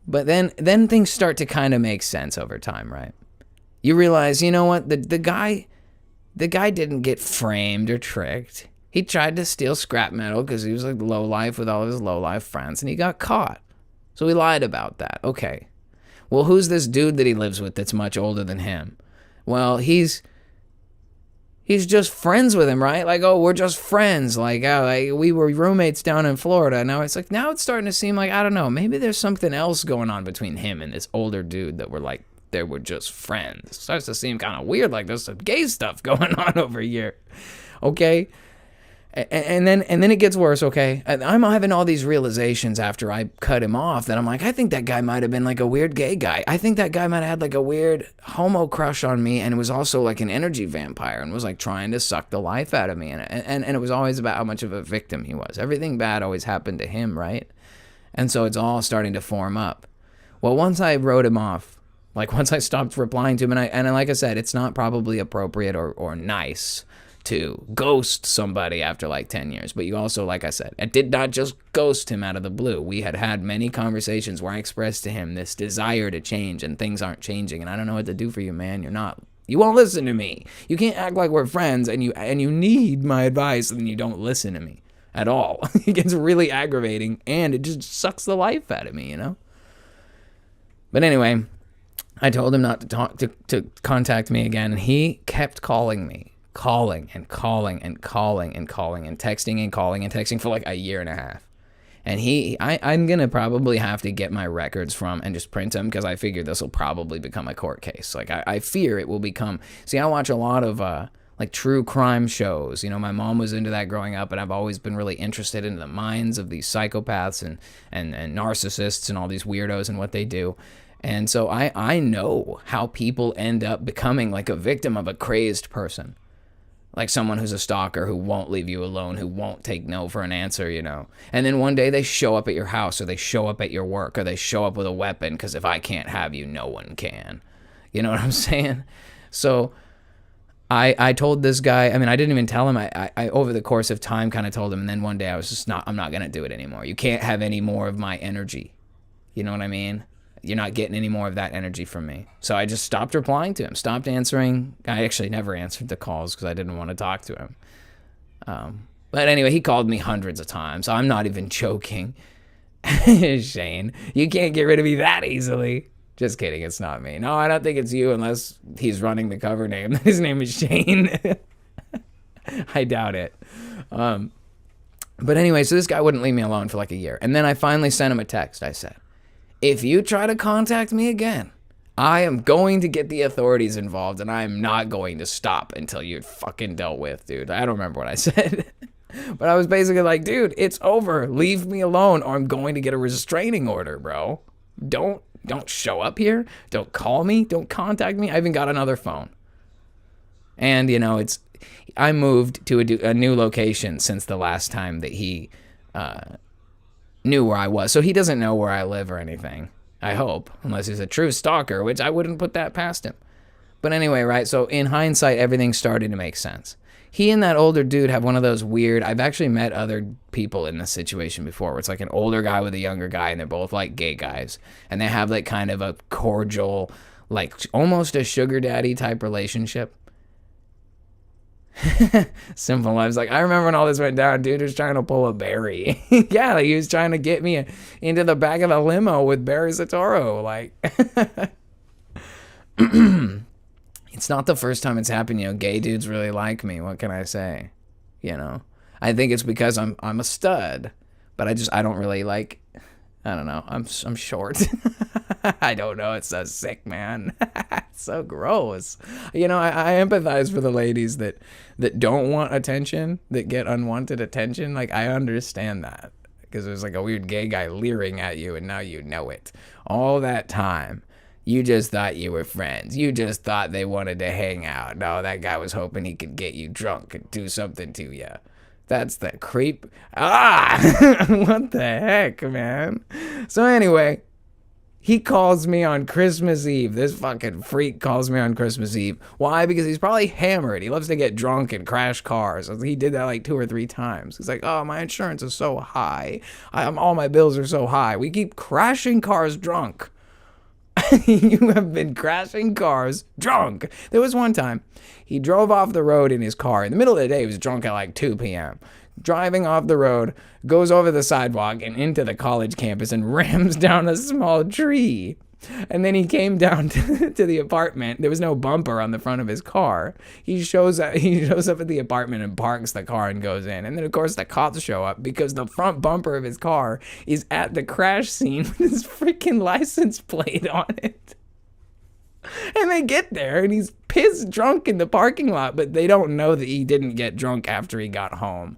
But then things start to kind of make sense over time, right? You realize, you know what? The guy didn't get framed or tricked. He tried to steal scrap metal because he was like low life with all of his low life friends, and he got caught. So he lied about that. Okay. Well, who's this dude that he lives with that's much older than him? Well, he's just friends with him, right? Like, oh, we're just friends. Like we were roommates down in Florida. Now it's starting to seem like, I don't know, maybe there's something else going on between him and this older dude that they were just friends. It starts to seem kind of weird, like there's some gay stuff going on over here. Okay? And then it gets worse, okay? I'm having all these realizations after I cut him off that I'm like, I think that guy might have been like a weird gay guy. I think that guy might have had like a weird homo crush on me and was also like an energy vampire and was like trying to suck the life out of me. And it was always about how much of a victim he was. Everything bad always happened to him, right? And so it's all starting to form up. Well, once I wrote him off, like once I stopped replying to him, and like I said, it's not probably appropriate or nice to ghost somebody after like 10 years. But you also, like I said, I did not just ghost him out of the blue. We had many conversations where I expressed to him this desire to change, and things aren't changing, and I don't know what to do for you, man. You won't listen to me. You can't act like we're friends and you need my advice and then you don't listen to me at all. It gets really aggravating and it just sucks the life out of me, you know? But anyway, I told him not to contact me again, and he kept calling me. Calling and texting and texting for like a year and a half. And I'm going to probably have to get my records from and just print them because I figure this will probably become a court case. Like I fear it will become, see, I watch a lot of like true crime shows. You know, my mom was into that growing up, and I've always been really interested in the minds of these psychopaths and narcissists and all these weirdos and what they do. And so I know how people end up becoming like a victim of a crazed person. Like someone who's a stalker who won't leave you alone, who won't take no for an answer, you know. And then one day they show up at your house, or they show up at your work, or they show up with a weapon, because if I can't have you, no one can. You know what I'm saying? So I told this guy, I mean, I didn't even tell him. I over the course of time kind of told him, and then one day I was just I'm not going to do it anymore. You can't have any more of my energy. You know what I mean? You're not getting any more of that energy from me. So I just stopped replying to him, stopped answering. I actually never answered the calls because I didn't want to talk to him. But anyway, he called me hundreds of times. I'm not even joking. Shane, you can't get rid of me that easily. Just kidding, it's not me. No, I don't think it's you unless he's running the cover name. His name is Shane. I doubt it. But anyway, so this guy wouldn't leave me alone for like a year. And then I finally sent him a text. I said, if you try to contact me again, I am going to get the authorities involved, and I am not going to stop until you're fucking dealt with, dude. I don't remember what I said. But I was basically like, dude, it's over. Leave me alone, or I'm going to get a restraining order, bro. Don't show up here. Don't call me. Don't contact me. I even got another phone. And, you know, I moved to a new location since the last time that he knew where I was. So he doesn't know where I live or anything, I hope, unless he's a true stalker, which I wouldn't put that past him. But anyway, right, so in hindsight, everything started to make sense. He and that older dude have one of those weird, I've actually met other people in this situation before, where it's like an older guy with a younger guy, and they're both like gay guys. And they have like kind of a cordial, like almost a sugar daddy type relationship. Simple Lives. Like, I remember when all this went down, dude was trying to pull a Barry. Yeah, like he was trying to get me into the back of the limo with Barry Satoro. Like, it's not the first time it's happened. You know, gay dudes really like me. What can I say? You know, I think it's because I'm a stud, but I don't really like. I don't know. I'm short. I don't know. It's so sick, man. It's so gross. You know, I empathize for the ladies that don't want attention, that get unwanted attention. Like, I understand that because there's like a weird gay guy leering at you, and now you know it. All that time, you just thought you were friends. You just thought they wanted to hang out. No, that guy was hoping he could get you drunk and do something to you. That's the creep. What the heck, man? So anyway, he calls me on Christmas Eve. This fucking freak calls me on Christmas Eve. Why? Because he's probably hammered. He loves to get drunk and crash cars. He did that like 2 or 3 times. He's like, oh, my insurance is so high. All my bills are so high. We keep crashing cars drunk. You have been crashing cars drunk. There was one time he drove off the road in his car in the middle of the day. He was drunk at like 2 p.m. Driving off the road, goes over the sidewalk and into the college campus and rams down a small tree. And then he came down to the apartment. There was no bumper on the front of his car. He shows up at the apartment and parks the car and goes in. And then, of course, the cops show up because the front bumper of his car is at the crash scene with his freaking license plate on it. And they get there, and he's pissed drunk in the parking lot, but they don't know that he didn't get drunk after he got home.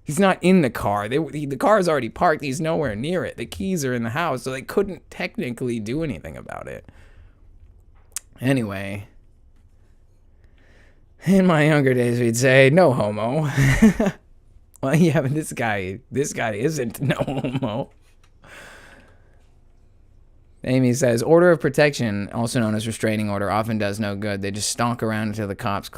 He's not in the car. The car is already parked. He's nowhere near it. The keys are in the house, so they couldn't technically do anything about it. Anyway, in my younger days, we'd say, no homo. Well, yeah, but this guy isn't no homo. Amy says, order of protection, also known as restraining order, often does no good. They just stalk around until the cops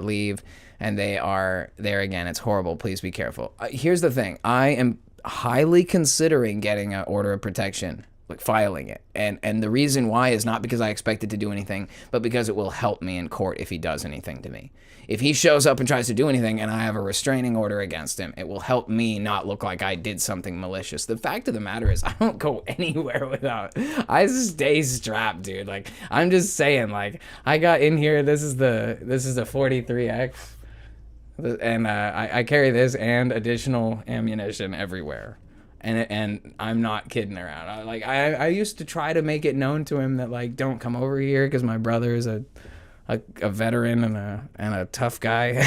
leave, and they are there again. It's horrible. Please be careful. Here's the thing. I am highly considering getting an order of protection, like filing it. And the reason why is not because I expect it to do anything, but because it will help me in court if he does anything to me. If he shows up and tries to do anything and I have a restraining order against him, it will help me not look like I did something malicious. The fact of the matter is I don't go anywhere without. I stay strapped, dude. Like, I'm just saying, like, I got in here. This is the 43X. And I carry this and additional ammunition everywhere. And I'm not kidding around. I used to try to make it known to him that, like, don't come over here because my brother is a veteran and a tough guy.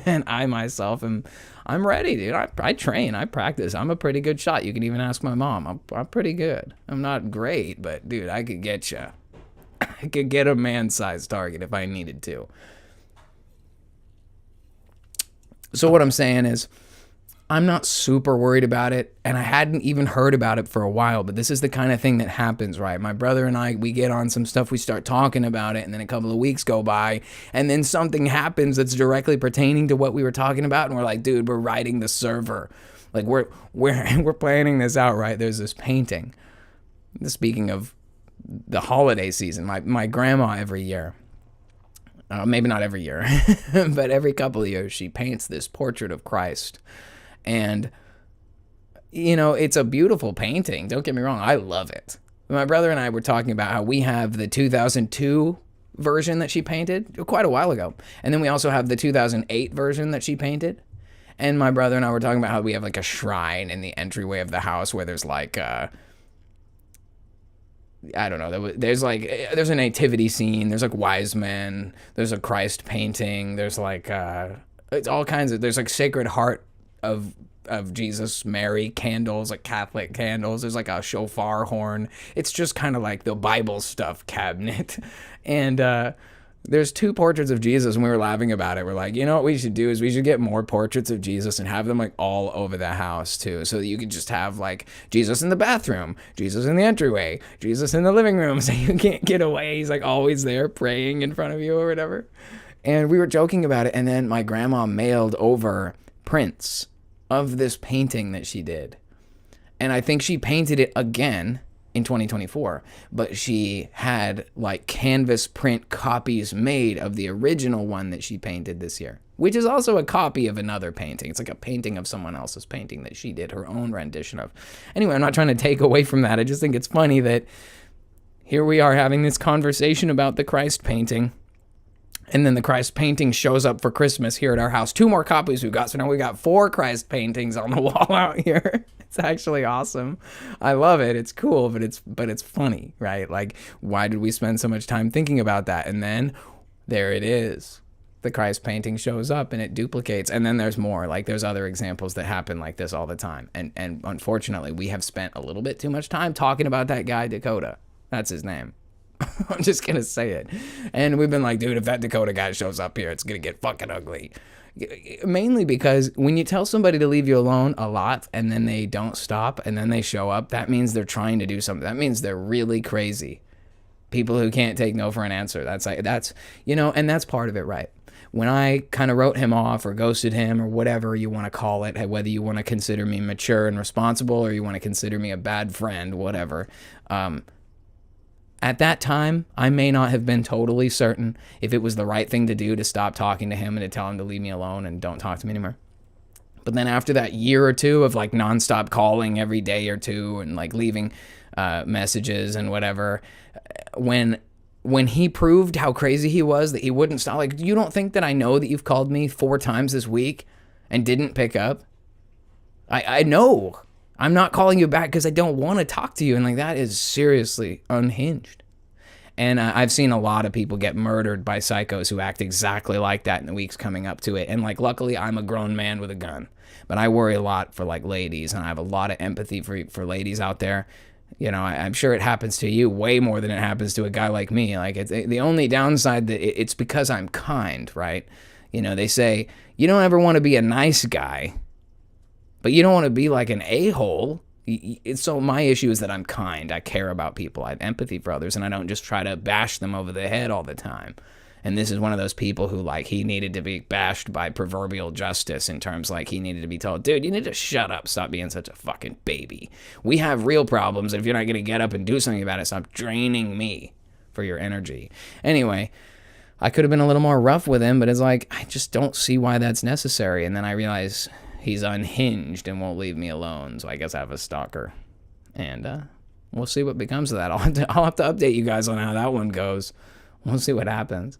And I myself I'm ready, dude. I train, I practice. I'm a pretty good shot. You can even ask my mom. I'm pretty good. I'm not great, but dude, I could get you. I could get a man-sized target if I needed to. So what I'm saying is, I'm not super worried about it, and I hadn't even heard about it for a while, but this is the kind of thing that happens, right? My brother and I, we get on some stuff, we start talking about it, and then a couple of weeks go by, and then something happens that's directly pertaining to what we were talking about, and we're like, dude, we're writing the server. Like, we're planning this out, right? There's this painting. Speaking of the holiday season, my grandma every year, maybe not every year, but every couple of years, she paints this portrait of Christ. And, you know, it's a beautiful painting. Don't get me wrong. I love it. My brother and I were talking about how we have the 2002 version that she painted quite a while ago. And then we also have the 2008 version that she painted. And my brother and I were talking about how we have like a shrine in the entryway of the house where there's like, I don't know, there's a nativity scene. There's like wise men. There's a Christ painting. There's like, it's all kinds of, there's like Sacred Heart of Jesus, Mary candles, like Catholic candles. There's like a shofar horn. It's just kind of like the Bible stuff cabinet. And there's 2 portraits of Jesus, and we were laughing about it. We're like, you know what we should do is we should get more portraits of Jesus and have them like all over the house too, so that you could just have like Jesus in the bathroom, Jesus in the entryway, Jesus in the living room, so you can't get away. He's like always there praying in front of you or whatever. And we were joking about it, and then my grandma mailed over prints of this painting that she did. And I think she painted it again in 2024, but she had like canvas print copies made of the original one that she painted this year, which is also a copy of another painting. It's like a painting of someone else's painting that she did her own rendition of. Anyway, I'm not trying to take away from that. I just think it's funny that here we are having this conversation about the Christ painting, and then the Christ painting shows up for Christmas here at our house. 2 more copies we got. So now we got 4 Christ paintings on the wall out here. It's actually awesome. I love it. It's cool, but it's funny, right? Like, why did we spend so much time thinking about that? And then there it is. The Christ painting shows up and it duplicates. And then there's more. Like, there's other examples that happen like this all the time. And unfortunately, we have spent a little bit too much time talking about that guy, Dakota. That's his name. I'm just going to say it. And we've been like, dude, if that Dakota guy shows up here, it's going to get fucking ugly. Mainly because when you tell somebody to leave you alone a lot and then they don't stop and then they show up, that means they're trying to do something. That means they're really crazy. People who can't take no for an answer. That's you know, and that's part of it, right? When I kind of wrote him off or ghosted him or whatever you want to call it, whether you want to consider me mature and responsible or you want to consider me a bad friend, whatever, at that time, I may not have been totally certain if it was the right thing to do to stop talking to him and to tell him to leave me alone and don't talk to me anymore. But then after that year or two of like nonstop calling every day or two and like leaving messages and whatever, when he proved how crazy he was, that he wouldn't stop, like, you don't think that I know that you've called me 4 times this week and didn't pick up? I know. I'm not calling you back because I don't want to talk to you. And like, that is seriously unhinged. And I've seen a lot of people get murdered by psychos who act exactly like that in the weeks coming up to it. And like, luckily I'm a grown man with a gun, but I worry a lot for like ladies, and I have a lot of empathy for ladies out there. You know, I'm sure it happens to you way more than it happens to a guy like me. Like, it's the only downside that it's because I'm kind, right? You know, they say you don't ever want to be a nice guy, but you don't want to be like an a-hole. So my issue is that I'm kind. I care about people. I have empathy for others, and I don't just try to bash them over the head all the time. And this is one of those people who, like, he needed to be bashed by proverbial justice in terms like he needed to be told, dude, you need to shut up. Stop being such a fucking baby. We have real problems, and if you're not going to get up and do something about it, stop draining me for your energy. Anyway, I could have been a little more rough with him, but it's like, I just don't see why that's necessary. And then I realize he's unhinged and won't leave me alone, so I guess I have a stalker. And we'll see what becomes of that. I'll have to update you guys on how that one goes. We'll see what happens.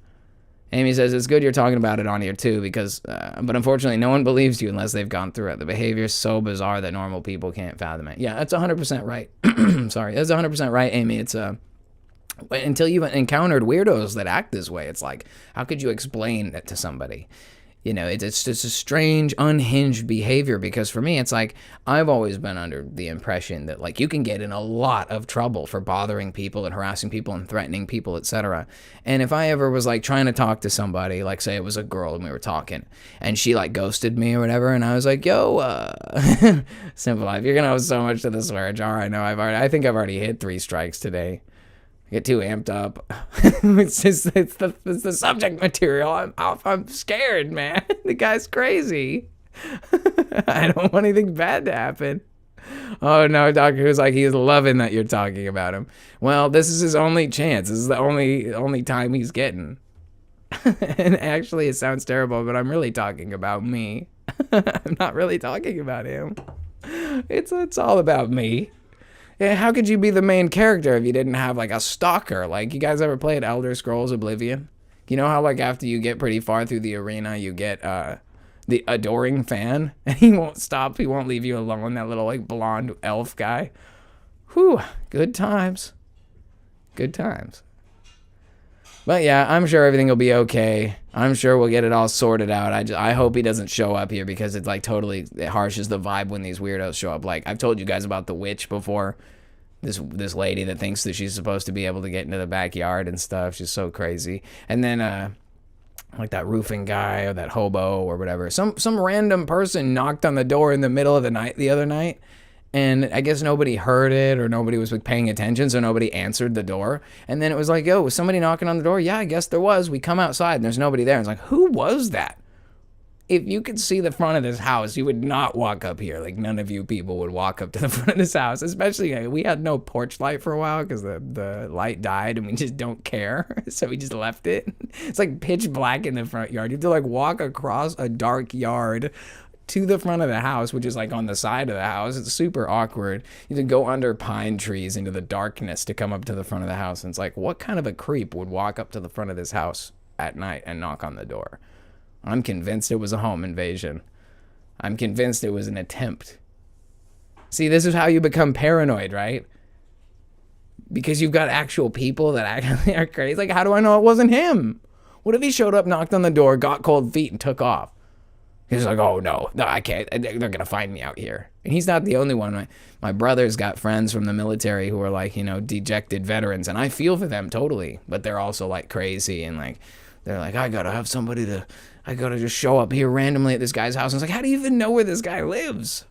Amy says, it's good you're talking about it on here too, because, but unfortunately no one believes you unless they've gone through it. The behavior is so bizarre that normal people can't fathom it. Yeah, that's 100% right. Sorry, that's 100% right, Amy. It's until you've encountered weirdos that act this way, it's like, how could you explain it to somebody? You know, it's just a strange, unhinged behavior, because for me, it's like I've always been under the impression that like you can get in a lot of trouble for bothering people and harassing people and threatening people, etc. And if I ever was like trying to talk to somebody, like say it was a girl and we were talking and she like ghosted me or whatever, and I was like, yo, Simple Life, you're gonna owe so much to the swear jar. I think I've already hit 3 strikes today. I get too amped up. it's the subject material. I'm scared, man. The guy's crazy. I don't want anything bad to happen. Oh no, Doctor Who's like, he's loving that you're talking about him. Well, this is his only chance. This is the only time he's getting. And actually, it sounds terrible, but I'm really talking about me. I'm not really talking about him. It's all about me. Yeah, how could you be the main character if you didn't have like a stalker? Like, you guys ever played Elder Scrolls Oblivion? You know how like after you get pretty far through the arena, you get the adoring fan, and he won't stop. He won't leave you alone. That little like blonde elf guy. Whew, good times. Good times. But yeah, I'm sure everything will be okay. I'm sure we'll get it all sorted out. I hope he doesn't show up here, because it's like totally, it harshes the vibe when these weirdos show up. Like, I've told you guys about the witch before. This lady that thinks that she's supposed to be able to get into the backyard and stuff. She's so crazy. And then like that roofing guy or that hobo or whatever. Some random person knocked on the door in the middle of the night the other night. And I guess nobody heard it, or nobody was like paying attention, so nobody answered the door. And then it was like, yo, was somebody knocking on the door? Yeah, I guess there was. We come outside and there's nobody there. And it's like, who was that? If you could see the front of this house, you would not walk up here. Like, none of you people would walk up to the front of this house. Especially, we had no porch light for a while because the light died and we just don't care. So we just left it. It's like pitch black in the front yard. You have to like walk across a dark yard to the front of the house, which is like on the side of the house. It's super awkward. You have to go under pine trees into the darkness to come up to the front of the house. And it's like, what kind of a creep would walk up to the front of this house at night and knock on the door? I'm convinced it was a home invasion. I'm convinced it was an attempt. See, this is how you become paranoid, right? Because you've got actual people that actually are crazy. Like, how do I know it wasn't him? What if he showed up, knocked on the door, got cold feet, and took off? He's like, oh, no, I can't. They're going to find me out here. And he's not the only one. My brother's got friends from the military who are like, dejected veterans. And I feel for them totally. But they're also like crazy. And like, they're like, I got to just show up here randomly at this guy's house. And it's like, how do you even know where this guy lives?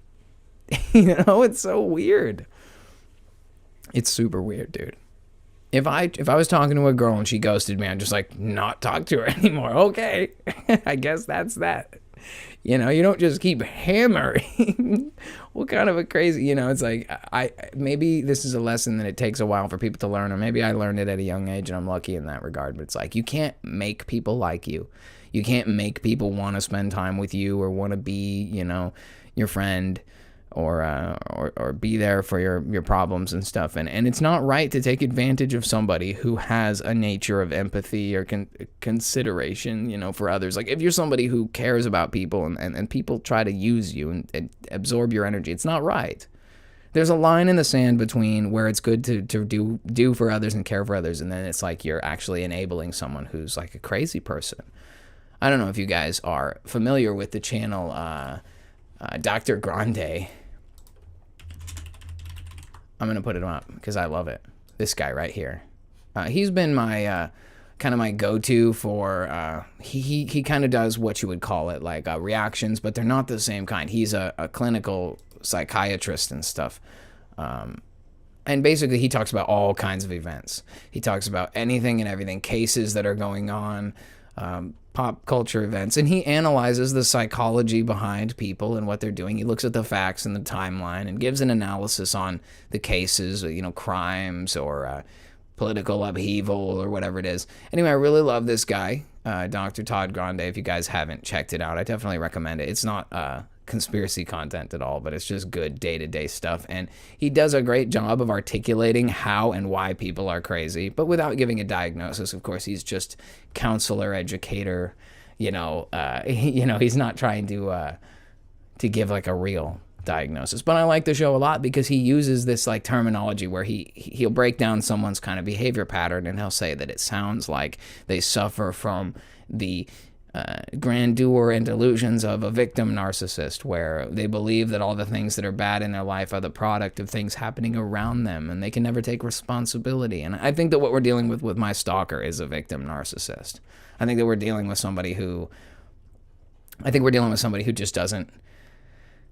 It's so weird. It's super weird, dude. If I was talking to a girl and she ghosted me, I'd just like not talk to her anymore. Okay. I guess that's that. You don't just keep hammering. What kind of a crazy, it's like, maybe this is a lesson that it takes a while for people to learn, or maybe I learned it at a young age and I'm lucky in that regard, but it's like, you can't make people like you. You can't make people want to spend time with you or want to be, your friend, or be there for your problems and stuff. And it's not right to take advantage of somebody who has a nature of empathy or consideration, for others. Like, if you're somebody who cares about people and people try to use you and absorb your energy, it's not right. There's a line in the sand between where it's good to do for others and care for others, and then it's like you're actually enabling someone who's like a crazy person. I don't know if you guys are familiar with the channel Dr. Grande. I'm going to put it up because I love it. This guy right here. He's been my kind of my go-to for, he kind of does what you would call it, like reactions, but they're not the same kind. He's a clinical psychiatrist and stuff. And basically he talks about all kinds of events. He talks about anything and everything, cases that are going on, pop culture events, and he analyzes the psychology behind people and what they're doing. He looks at the facts and the timeline and gives an analysis on the cases, crimes or political upheaval or whatever it is. Anyway, I really love this guy, Dr. Todd Grande. If you guys haven't checked it out, I definitely recommend it. It's not conspiracy content at all, but it's just good day-to-day stuff, and he does a great job of articulating how and why people are crazy, but without giving a diagnosis. Of course, he's just counselor, educator, he's not trying to give like a real diagnosis. But I like the show a lot because he uses this like terminology where he'll break down someone's kind of behavior pattern, and he'll say that it sounds like they suffer from the grandeur and delusions of a victim narcissist, where they believe that all the things that are bad in their life are the product of things happening around them, and they can never take responsibility. And I think that what we're dealing with my stalker is a victim narcissist. I think that we're dealing with somebody who just doesn't,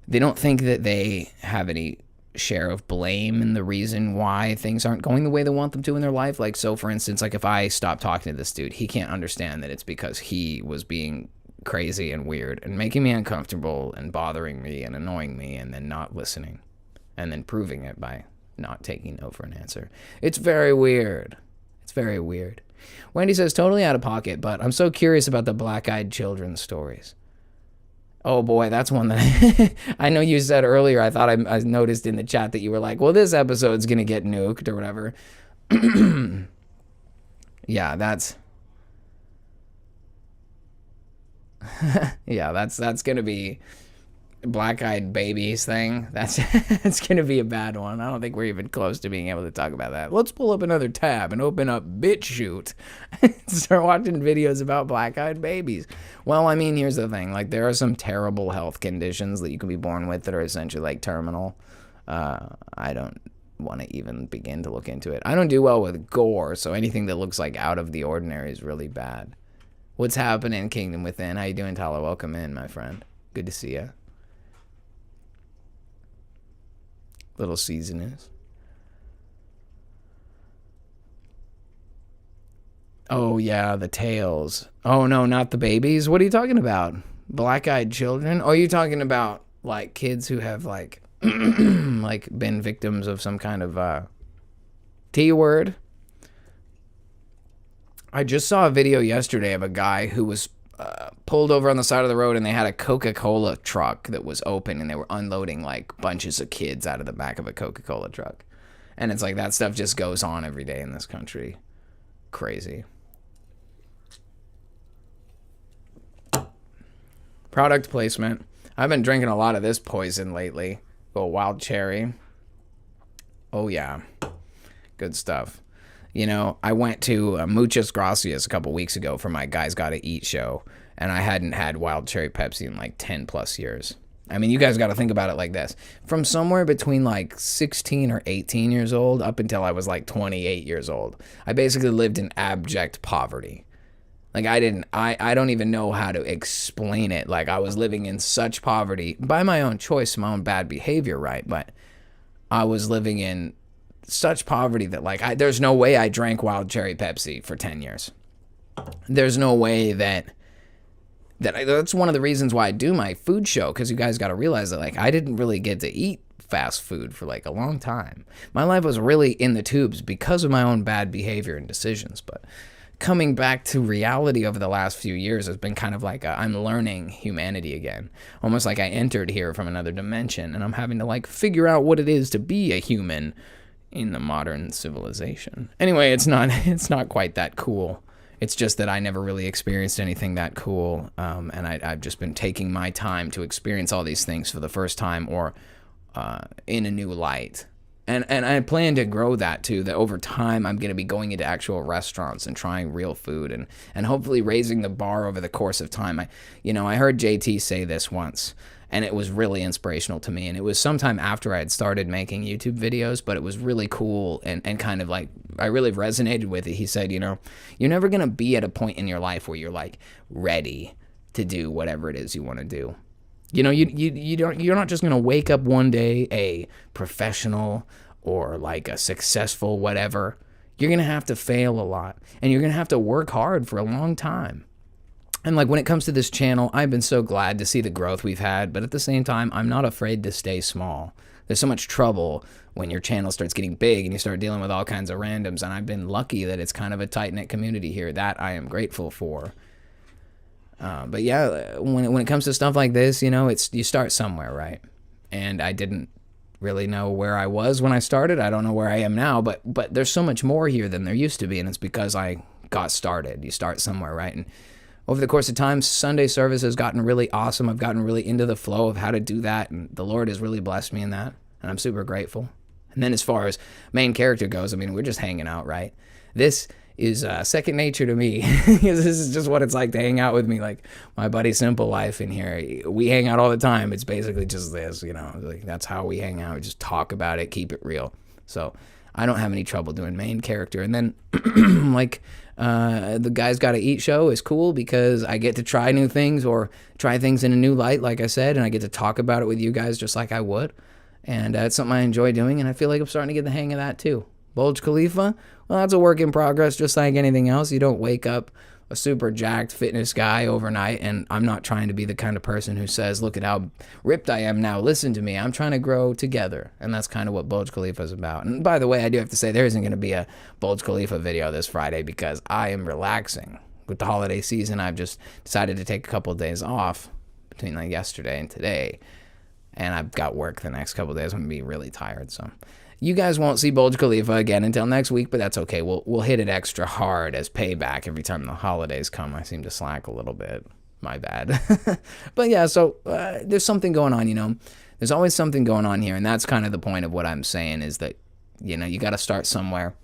they don't think that they have any share of blame in the reason why things aren't going the way they want them to in their life. Like, so for instance, like if I stop talking to this dude, he can't understand that it's because he was being crazy and weird and making me uncomfortable and bothering me and annoying me, and then not listening and then proving it by not taking no for an answer. It's very weird. It's very weird. Wendy says, totally out of pocket, but I'm so curious about the black-eyed children stories. Oh boy, that's one that I know you said earlier. I thought I noticed in the chat that you were like, well, this episode's going to get nuked or whatever. Yeah, that's going to be black-eyed babies thing. It's going to be a bad one. I don't think we're even close to being able to talk about that. Let's pull up another tab and open up BitChute and start watching videos about black-eyed babies. Well, I mean, here's the thing. Like, there are some terrible health conditions that you can be born with that are essentially like terminal. I don't want to even begin to look into it. I don't do well with gore, so anything that looks like out of the ordinary is really bad. What's happening, Kingdom Within? How you doing, Tyler? Welcome in, my friend. Good to see you. Little seasonings. Oh yeah, the tails. Oh no, not the babies. What are you talking about? Black-eyed children? Or are you talking about like kids who have like like been victims of some kind of T word? I just saw a video yesterday of a guy who was pulled over on the side of the road, and they had a Coca-Cola truck that was open, and they were unloading like bunches of kids out of the back of a Coca-Cola truck. And it's like that stuff just goes on every day in this country. Crazy. Product placement. I've been drinking a lot of this poison lately. Little wild cherry. Oh yeah. Good stuff. You know, I went to Muchas Gracias a couple weeks ago for my Guys Gotta Eat show, and I hadn't had wild cherry Pepsi in like 10 plus years. I mean, you guys got to think about it like this. From somewhere between like 16 or 18 years old up until I was like 28 years old, I basically lived in abject poverty. Like I don't even know how to explain it. Like I was living in such poverty by my own choice, my own bad behavior, right? But I was living in such poverty that like there's no way I drank wild cherry Pepsi for 10 years. There's no way that's one of the reasons why I do my food show, because you guys got to realize that like I didn't really get to eat fast food for like a long time. My life was really in the tubes because of my own bad behavior and decisions. But coming back to reality over the last few years has been kind of like I'm learning humanity again. Almost like I entered here from another dimension, and I'm having to like figure out what it is to be a human in the modern civilization. Anyway, it's not quite that cool. It's just that I never really experienced anything that cool, and I've just been taking my time to experience all these things for the first time, or in a new light. And I plan to grow that too, that over time I'm going to be going into actual restaurants and trying real food, and hopefully raising the bar over the course of time. I heard JT say this once, and it was really inspirational to me. And it was sometime after I had started making YouTube videos, but it was really cool and kind of like, I really resonated with it. He said, you're never going to be at a point in your life where you're like ready to do whatever it is you want to do. You're not just going to wake up one day a professional or like a successful whatever. You're going to have to fail a lot, and you're going to have to work hard for a long time. And like when it comes to this channel, I've been so glad to see the growth we've had, but at the same time, I'm not afraid to stay small. There's so much trouble when your channel starts getting big and you start dealing with all kinds of randoms, and I've been lucky that it's kind of a tight-knit community here. That I am grateful for. But yeah, when it comes to stuff like this, you start somewhere, right? And I didn't really know where I was when I started. I don't know where I am now, but there's so much more here than there used to be, and it's because I got started. You start somewhere, right? And over the course of time, Sunday service has gotten really awesome. I've gotten really into the flow of how to do that, and the Lord has really blessed me in that, and I'm super grateful. And then as far as main character goes, I mean, we're just hanging out, right? This is second nature to me. This is just what it's like to hang out with me, like my buddy Simple Life in here. We hang out all the time. It's basically just this, you know, like that's how we hang out. We just talk about it, keep it real. So I don't have any trouble doing main character. And then like the Guys Gotta Eat show is cool because I get to try new things or try things in a new light, like I said, and I get to talk about it with you guys just like I would. And it's something I enjoy doing, and I feel like I'm starting to get the hang of that too. Bulge Khalifa, well, that's a work in progress, just like anything else. You don't wake up a super jacked fitness guy overnight, and I'm not trying to be the kind of person who says, look at how ripped I am now, listen to me. I'm trying to grow together, and that's kind of what Bulge Khalifa is about. And by the way, I do have to say there isn't going to be a Bulge Khalifa video this Friday because I am relaxing. With the holiday season, I've just decided to take a couple of days off between like yesterday and today, and I've got work the next couple of days. I'm going to be really tired, so... You guys won't see Bulge Khalifa again until next week, but that's okay. We'll hit it extra hard as payback every time the holidays come. I seem to slack a little bit. My bad. But yeah, so there's something going on, you know. There's always something going on here, and that's kind of the point of what I'm saying is that, you know, you got to start somewhere.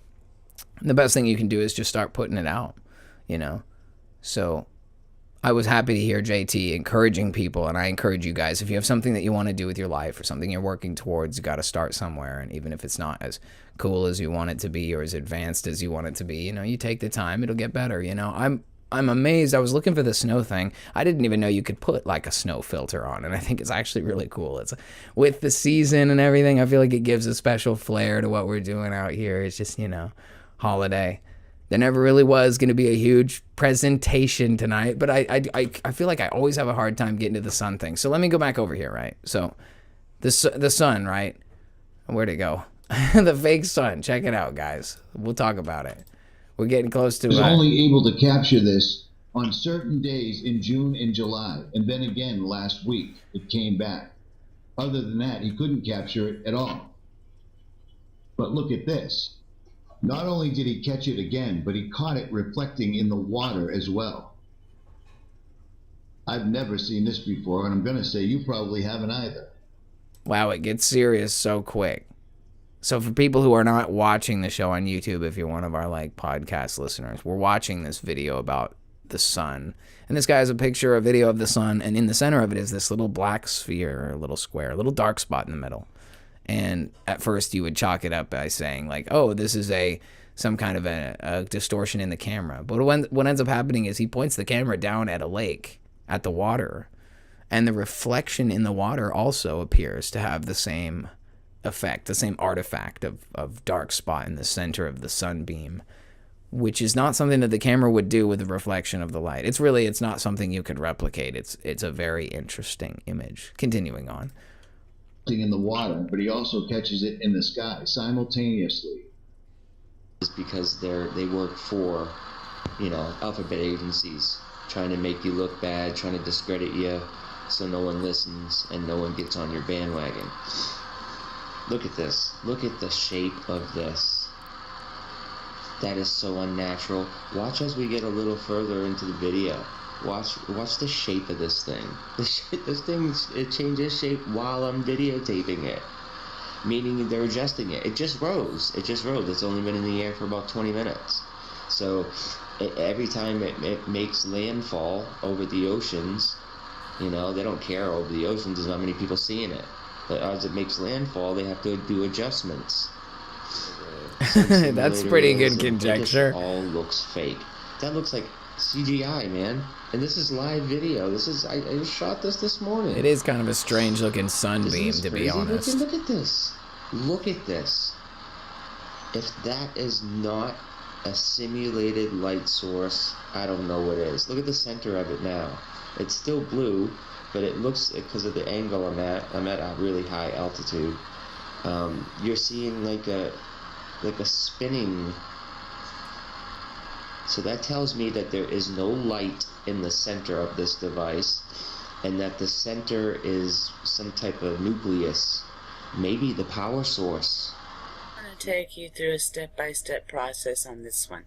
And the best thing you can do is just start putting it out, you know. So I was happy to hear JT encouraging people, and I encourage you guys, if you have something that you want to do with your life or something you're working towards, you got to start somewhere. And even if it's not as cool as you want it to be or as advanced as you want it to be, you know, you take the time, it'll get better. You know, I'm amazed. I was looking for the snow thing. I didn't even know you could put like a snow filter on, and I think it's actually really cool. It's with the season and everything, I feel like it gives a special flair to what we're doing out here. It's just, you know, holiday. There never really was going to be a huge presentation tonight, but I feel like I always have a hard time getting to the sun thing. So let me go back over here, right? So the sun, right? Where'd it go? The fake sun. Check it out, guys. We'll talk about it. We're getting close to... He was only able to capture this on certain days in June and July, and then again last week it came back. Other than that, he couldn't capture it at all. But look at this. Not only did he catch it again, but he caught it reflecting in the water as well. I've never seen this before, and I'm going to say you probably haven't either. Wow, it gets serious so quick. So for people who are not watching the show on YouTube, if you're one of our like podcast listeners, we're watching this video about the sun. And this guy has a picture, a video of the sun, and in the center of it is this little black sphere, or a little square, a little dark spot in the middle. And at first you would chalk it up by saying like, oh, this is some kind of a distortion in the camera. But what ends up happening is he points the camera down at a lake, at the water, and the reflection in the water also appears to have the same effect, the same artifact of dark spot in the center of the sunbeam, which is not something that the camera would do with the reflection of the light. It's not something you could replicate. It's a very interesting image. Continuing on. In the water, but he also catches it in the sky simultaneously. Is because they work for, you know, alphabet agencies, trying to make you look bad, trying to discredit you, so no one listens and no one gets on your bandwagon. Look at this. Look at the shape of this. That is so unnatural. Watch as we get a little further into the video. Watch the shape of this thing. This thing, it changes shape while I'm videotaping it. Meaning they're adjusting it. It just rose. It's only been in the air for about 20 minutes. So every time it makes landfall over the oceans, you know, they don't care over the oceans. There's not many people seeing it. But as it makes landfall, they have to do adjustmust. That's pretty good conjecture. It all looks fake. That looks like CGI, man. And this is live video. I just shot this morning. It is kind of a strange looking sunbeam, to be honest. Look at this. Look at this. If that is not a simulated light source, I don't know what is. Look at the center of it now. It's still blue, but it looks, because of the angle I'm at a really high altitude. You're seeing like a spinning. So that tells me that there is no light in the center of this device, and that the center is some type of nucleus, maybe the power source. I'm going to take you through a step-by-step process on this one.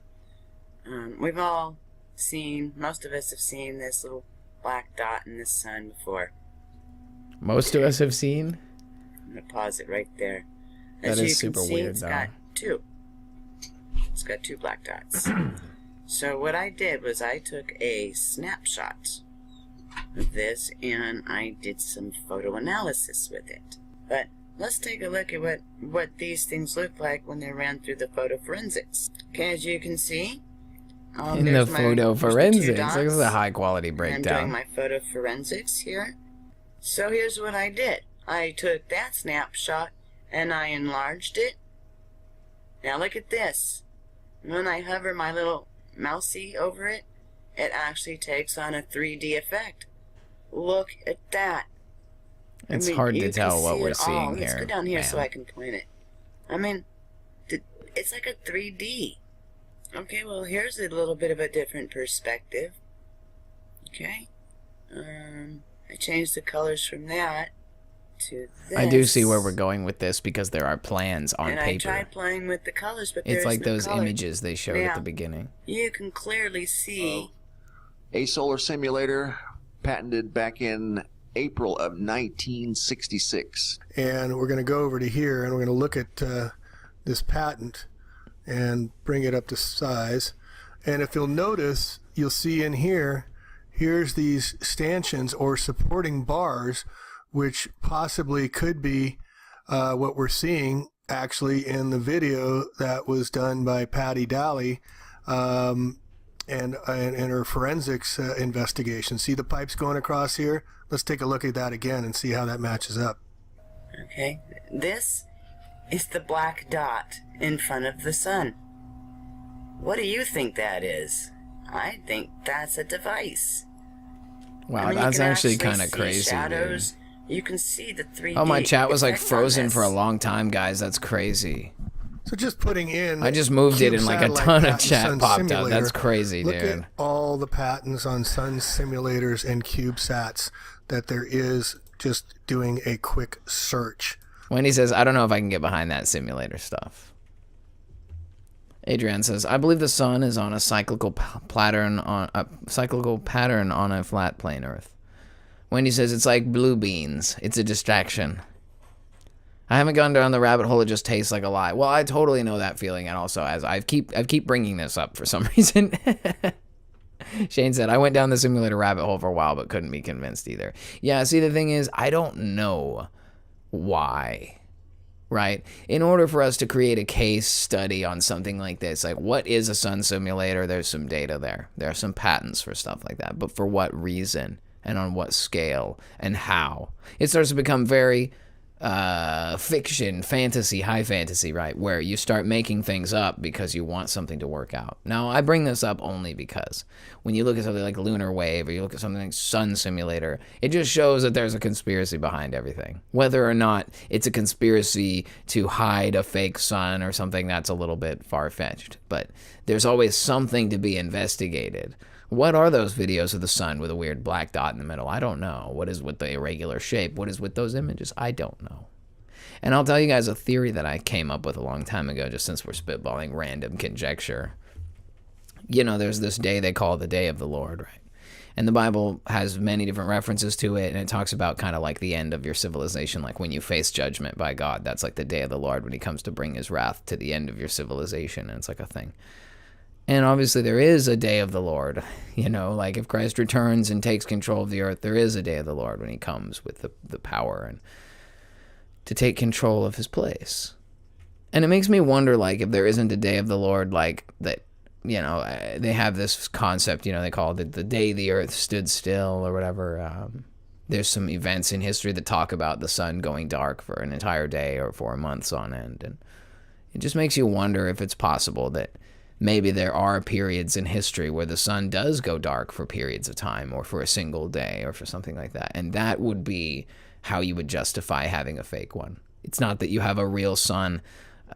We've all seen, most of us have seen this little black dot in the sun before. Most of us have seen? I'm going to pause it right there. That is super weird, though. It's got 2 black dots. So what I did was I took a snapshot of this and I did some photo analysis with it. But let's take a look at what these things look like when they're ran through the photo forensics. Okay, as you can see, In the photo forensics, this this is a high quality I'm breakdown. doing my photo forensics here. So here's what I did. I took that snapshot and I enlarged it. Now look at this. When I hover my little mousey over it, it actually takes on a 3D effect. Look at that. It's hard to tell what we're seeing Let's here. go down here so man. I can point it. I mean, it's like a 3D. Okay, well, here's a little bit of a different perspective. Okay. I changed the colors from that to this. I do see where we're going with this because there are plans on and paper. I tried playing with the colors, but It's there's like no those color. images they showed at Now, the beginning. You can clearly see. A solar simulator patented back in April of 1966. And we're going to go over to here and we're going to look at this patent and bring it up to size. And if you'll notice, you'll see in here, here's these stanchions or supporting bars, which possibly could be what we're seeing actually in the video that was done by Patty Daly and her forensics investigation. See the pipes going across here? Let's take a look at that again and see how that matches up. Okay, this is the black dot in front of the sun. What do you think that is? I think that's a device. Wow, I mean, you that's can actually see kind of crazy, dude. shadows. You can see the 3D. Oh, my chat was like effect on frozen this. for a long time, guys. That's crazy. So just putting in... I just moved it Cube and like a Satellite ton of Patent chat Sun popped up. Simulator. That's crazy, Look dude. at all the patents on Sun simulators and CubeSats that there is just doing a quick search. Wendy says, I don't know if I can get behind that simulator stuff. Adrienne says, I believe the sun is on a cyclical pattern on a flat plane Earth. Wendy says it's like blue beans. It's a distraction. I haven't gone down the rabbit hole. It just tastes like a lie. Well, I totally know that feeling, and also as I keep bringing this up for some reason. Shane said, I went down the simulator rabbit hole for a while, but couldn't be convinced either. Yeah, see, the thing is, I don't know why, right? In order for us to create a case study on something like this, like what is a sun simulator? There's some data there. There are some patents for stuff like that, but for what reason and on what scale and how? It starts to become very fiction, fantasy, high fantasy, right? Where you start making things up because you want something to work out. Now, I bring this up only because when you look at something like Lunar Wave or you look at something like Sun Simulator, it just shows that there's a conspiracy behind everything. Whether or not it's a conspiracy to hide a fake sun or something, that's a little bit far-fetched. But there's always something to be investigated. What are those videos of the sun with a weird black dot in the middle? I don't know. What is with the irregular shape? What is with those images? I don't know. And I'll tell you guys a theory that I came up with a long time ago, just since we're spitballing random conjecture. You know, there's this day they call the Day of the Lord, right? And the Bible has many different references to it, and it talks about kind of like the end of your civilization, like when you face judgment by God. That's like the Day of the Lord when he comes to bring his wrath to the end of your civilization, and it's like a thing. And obviously there is a day of the Lord, you know, like if Christ returns and takes control of the earth, there is a day of the Lord when he comes with the power and to take control of his place. And it makes me wonder, like, if there isn't a day of the Lord, like that, you know, they have this concept, you know, they call it the day the earth stood still or whatever. There's some events in history that talk about the sun going dark for an entire day or for months on end. And it just makes you wonder if it's possible that maybe there are periods in history where the sun does go dark for periods of time or for a single day or for something like that. And that would be how you would justify having a fake one. It's not that you have a real sun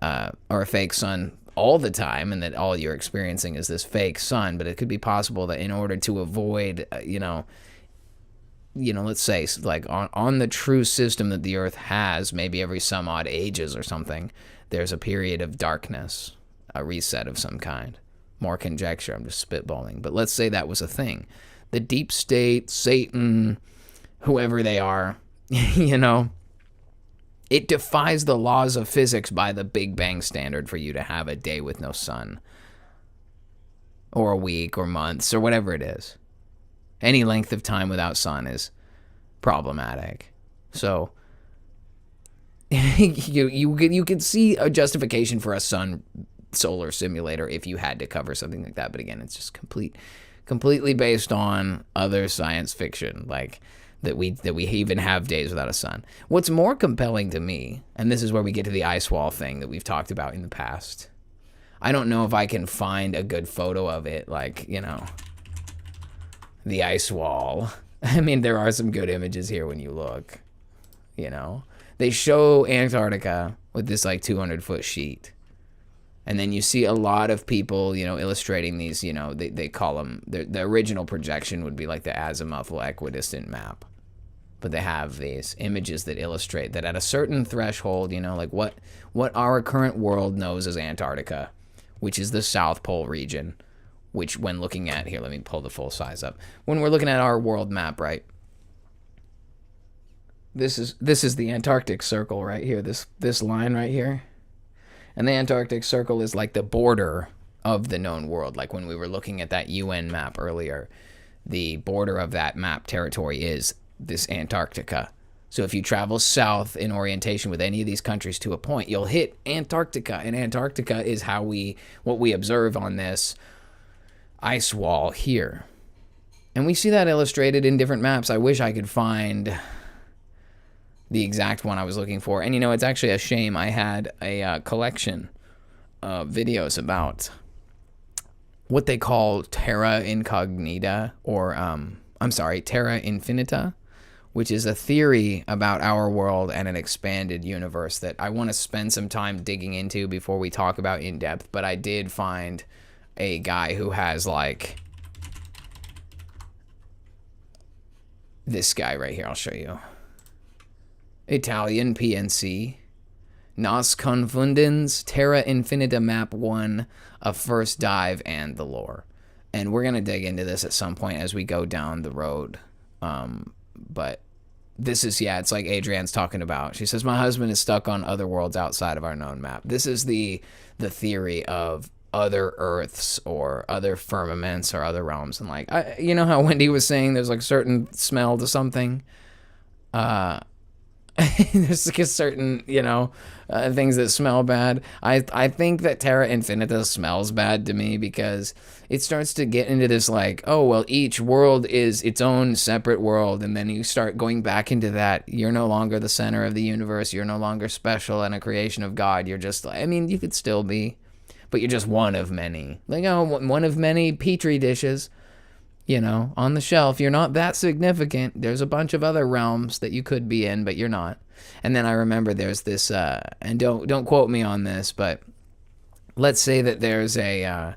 or a fake sun all the time and that all you're experiencing is this fake sun, but it could be possible that in order to avoid, let's say like on the true system that the earth has, maybe every some odd ages or something, there's a period of darkness. A reset of some kind. More conjecture, I'm just spitballing. But let's say that was a thing. The deep state, Satan, whoever they are, you know, it defies the laws of physics by the Big Bang standard for you to have a day with no sun. or a week or months or whatever it is. Any length of time without sun is problematic. So you could see a justification for a sun solar simulator if you had to cover something like that. But again, it's just completely based on other science fiction, like that we even have days without a sun. What's more compelling to me, and this is where we get to the ice wall thing that we've talked about in the past. I don't know if I can find a good photo of it, like, you know, the ice wall. I mean, there are some good images here when you look, you know. They show Antarctica with this like 200-foot sheet. And then you see a lot of people, you know, illustrating these, you know, they call them, the original projection would be like the azimuthal equidistant map. But they have these images that illustrate that at a certain threshold, you know, like what our current world knows as Antarctica, which is the South Pole region, which when looking at, here, let me pull the full size up. When we're looking at our world map, right? This is the Antarctic Circle right here, this line right here. And the Antarctic Circle is like the border of the known world. Like when we were looking at that UN map earlier, the border of that map territory is this Antarctica. So if you travel south in orientation with any of these countries to a point, you'll hit Antarctica. And Antarctica is what we observe on this ice wall here. And we see that illustrated in different maps. I wish I could find the exact one I was looking for. And, you know, it's actually a shame. I had a collection of videos about what they call terra incognita, or, terra infinita, which is a theory about our world and an expanded universe that I want to spend some time digging into before we talk about in depth. But I did find a guy who has, like, this guy right here. I'll show you. Italian PNC, Nos Confundens, Terra Infinita Map 1, A First Dive, and the Lore. And we're going to dig into this at some point as we go down the road. But this is, yeah, it's like Adrienne's talking about. She says, my husband is stuck on other worlds outside of our known map. This is the theory of other Earths or other firmaments or other realms. And like, you know how Wendy was saying there's like certain smell to something? There's like a certain, you know, things that smell bad. I think that Terra Infinita smells bad to me because it starts to get into this like, oh, well, each world is its own separate world. And then you start going back into that. You're no longer the center of the universe. You're no longer special and a creation of God. You're just, I mean, you could still be, but you're just one of many. Like, oh, one of many Petri dishes. You know, on the shelf, you're not that significant. There's a bunch of other realms that you could be in, but you're not. And then I remember there's this, and don't quote me on this, but let's say that there's a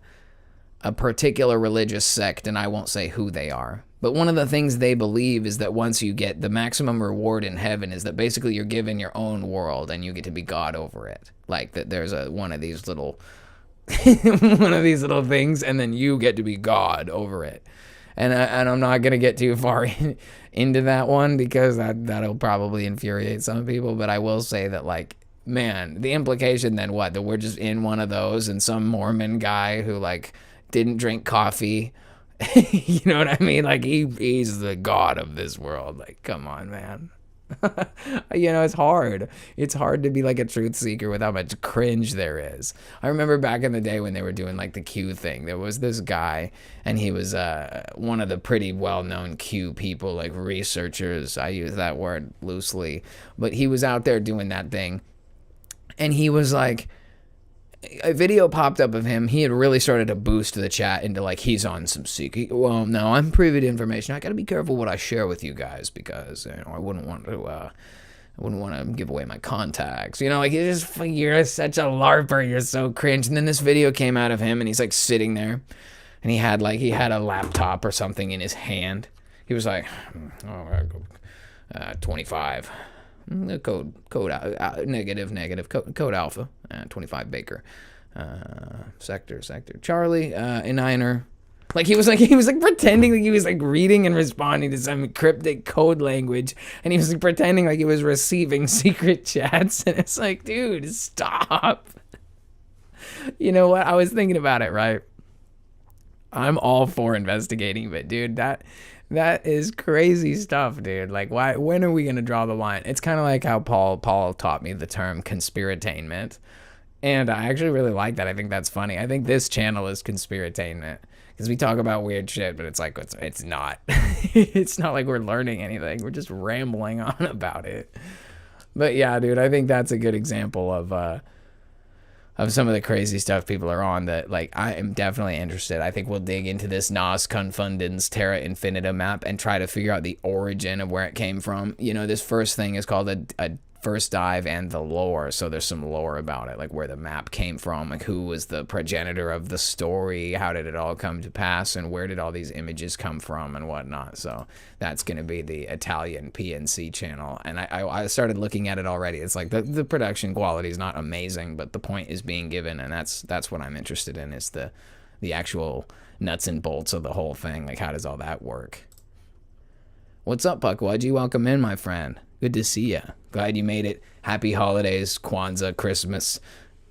particular religious sect, and I won't say who they are. But one of the things they believe is that once you get the maximum reward in heaven is that basically you're given your own world and you get to be God over it. Like that there's one of these little things, and then you get to be God over it. And I'm not going to get too far into that one because that'll probably infuriate some people. But I will say that, like, man, the implication then what? That we're just in one of those and some Mormon guy who, like, didn't drink coffee. You know what I mean? Like, he's the God of this world. Like, come on, man. You know, it's hard. It's hard to be like a truth seeker with how much cringe there is. I remember back in the day when they were doing like the Q thing, there was this guy and he was one of the pretty well-known Q people, like researchers. I use that word loosely, but he was out there doing that thing. And he was like, a video popped up of him. He had really started to boost the chat into like, he's on some secret. Well, no, I'm privy to information. I got to be careful what I share with you guys because, you know, I wouldn't want to give away my contacts. You know, like you're such a LARPer. You're so cringe. And then this video came out of him and he's like sitting there and he had a laptop or something in his hand. He was like, 25. Code alpha, 25 Baker, sector Charlie, Niner. Like he was pretending like he was like reading and responding to some cryptic code language, and he was like pretending like he was receiving secret chats, and it's like, dude, stop. You know what? I was thinking about it, right? I'm all for investigating, but dude, that is crazy stuff, dude. Like, why? When are we gonna draw the line? It's kind of like how Paul taught me the term conspiratainment, and I actually really like that. I think that's funny. I think this channel is conspiratainment because we talk about weird shit, but it's like it's not. It's not like we're learning anything. We're just rambling on about it. But yeah, dude, I think that's a good example of some of the crazy stuff people are on that, like, I am definitely interested. I think we'll dig into this Nas Confundens Terra Infinita map and try to figure out the origin of where it came from. You know, this first thing is called a first dive and the lore, so there's some lore about it, like where the map came from, like who was the progenitor of the story, how did it all come to pass, and where did all these images come from and whatnot. So that's going to be the Italian PNC channel, and I started looking at it already. It's like the production quality is not amazing, but the point is being given, and that's what I'm interested in, is the actual nuts and bolts of the whole thing. Like, how does all that work? What's up, Puckwudgie? Welcome in, my friend. Good to see you. Glad you made it. Happy holidays, Kwanzaa, Christmas,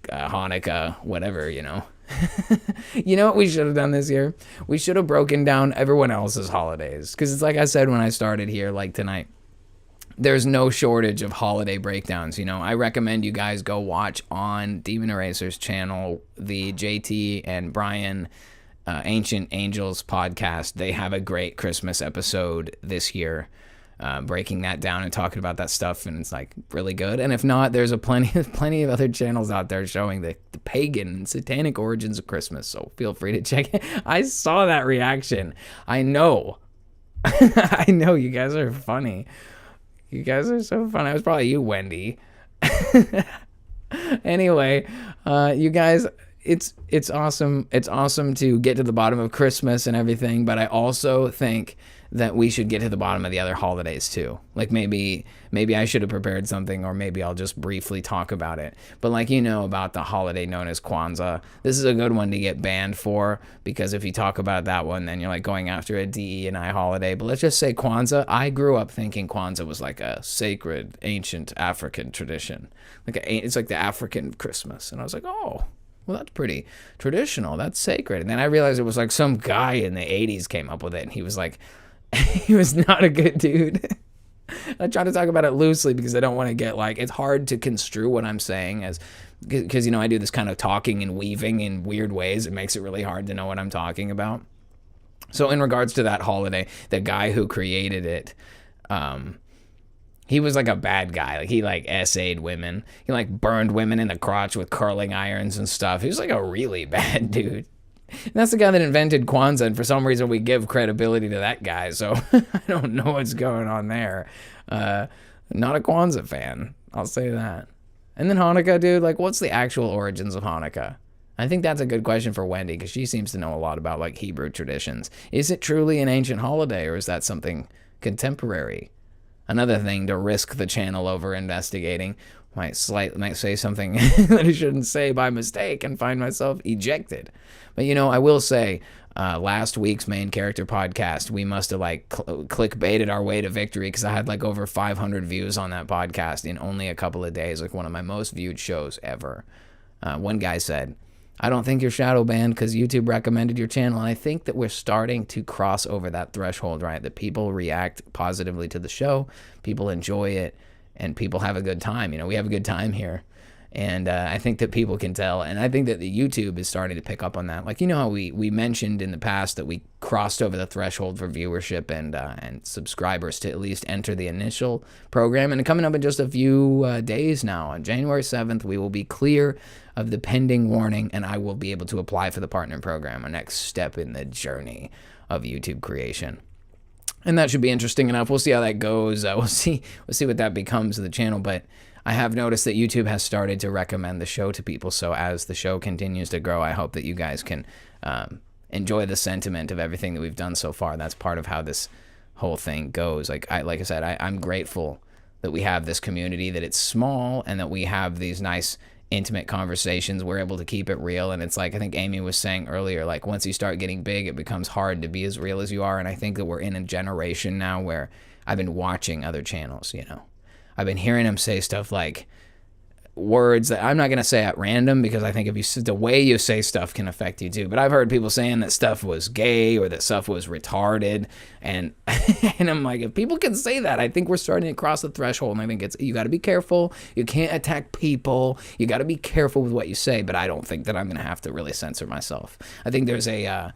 Hanukkah, whatever, you know. You know what we should have done this year? We should have broken down everyone else's holidays. Because it's like I said when I started here, like tonight, there's no shortage of holiday breakdowns. You know, I recommend you guys go watch on Demon Eraser's channel, the JT and Brian Ancient Angels podcast. They have a great Christmas episode this year, breaking that down and talking about that stuff, and it's like really good. And if not, there's plenty of other channels out there showing the pagan and satanic origins of Christmas, so feel free to check it. I saw that reaction. I know. I know, you guys are funny. You guys are so funny. It was probably you, Wendy. Anyway, you guys, it's awesome. It's awesome to get to the bottom of Christmas and everything, but I also think that we should get to the bottom of the other holidays too. Like maybe I should have prepared something, or maybe I'll just briefly talk about it. But like, you know, about the holiday known as Kwanzaa, this is a good one to get banned for, because if you talk about that one, then you're like going after a DE&I holiday. But let's just say Kwanzaa. I grew up thinking Kwanzaa was like a sacred, ancient African tradition. It's like the African Christmas. And I was like, oh, well, that's pretty traditional. That's sacred. And then I realized it was like some guy in the 80s came up with it, and he was like, he was not a good dude. I try to talk about it loosely because I don't want to get like, it's hard to construe what I'm saying, as because, you know, I do this kind of talking and weaving in weird ways. It makes it really hard to know what I'm talking about. So in regards to that holiday, the guy who created it, he was like a bad guy. Like, he like essayed women. He like burned women in the crotch with curling irons and stuff. He was like a really bad dude. And that's the guy that invented Kwanzaa, and for some reason we give credibility to that guy, so I don't know what's going on there. Not a Kwanzaa fan, I'll say that. And then Hanukkah, dude, like, what's the actual origins of Hanukkah? I think that's a good question for Wendy, because she seems to know a lot about, like, Hebrew traditions. Is it truly an ancient holiday, or is that something contemporary? Another thing to risk the channel over investigating. Might say something that I shouldn't say by mistake and find myself ejected. But, you know, I will say, last week's main character podcast, we must have like clickbaited our way to victory, because I had like over 500 views on that podcast in only a couple of days, like one of my most viewed shows ever. One guy said, I don't think you're shadow banned because YouTube recommended your channel. And I think that we're starting to cross over that threshold, right? That people react positively to the show, people enjoy it, and people have a good time. You know, we have a good time here. And I think that people can tell. And I think that the YouTube is starting to pick up on that. Like, you know how we mentioned in the past that we crossed over the threshold for viewership and subscribers to at least enter the initial program. And coming up in just a few days now, on January 7th, we will be clear of the pending warning, and I will be able to apply for the partner program, a next step in the journey of YouTube creation. And that should be interesting enough. We'll see how that goes. We'll see what that becomes of the channel. But I have noticed that YouTube has started to recommend the show to people. So as the show continues to grow, I hope that you guys can enjoy the sentiment of everything that we've done so far. That's part of how this whole thing goes. Like I said, I'm grateful that we have this community, that it's small, and that we have these nice intimate conversations. We're able to keep it real. And it's like, I think Amy was saying earlier, like, once you start getting big, it becomes hard to be as real as you are. And I think that we're in a generation now where I've been watching other channels, you know. I've been hearing them say stuff like, words that I'm not going to say at random, because I think the way you say stuff can affect you too. But I've heard people saying that stuff was gay or that stuff was retarded. And and I'm like, if people can say that, I think we're starting to cross the threshold. And I think you got to be careful. You can't attack people. You got to be careful with what you say. But I don't think that I'm going to have to really censor myself. I think there's a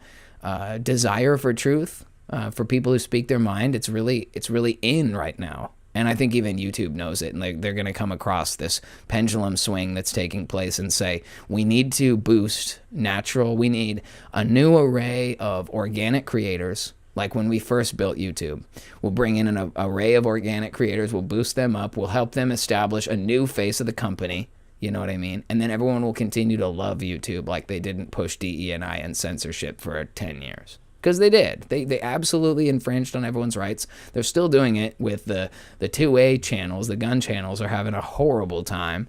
desire for truth for people who speak their mind. It's really in right now. And I think even YouTube knows it, and they're going to come across this pendulum swing that's taking place and say, we need to boost natural. We need a new array of organic creators, like when we first built YouTube. We'll bring in an array of organic creators. We'll boost them up. We'll help them establish a new face of the company. You know what I mean? And then everyone will continue to love YouTube like they didn't push DE&I and censorship for 10 years. Because they did. They absolutely infringed on everyone's rights. They're still doing it with the 2A channels. The gun channels are having a horrible time.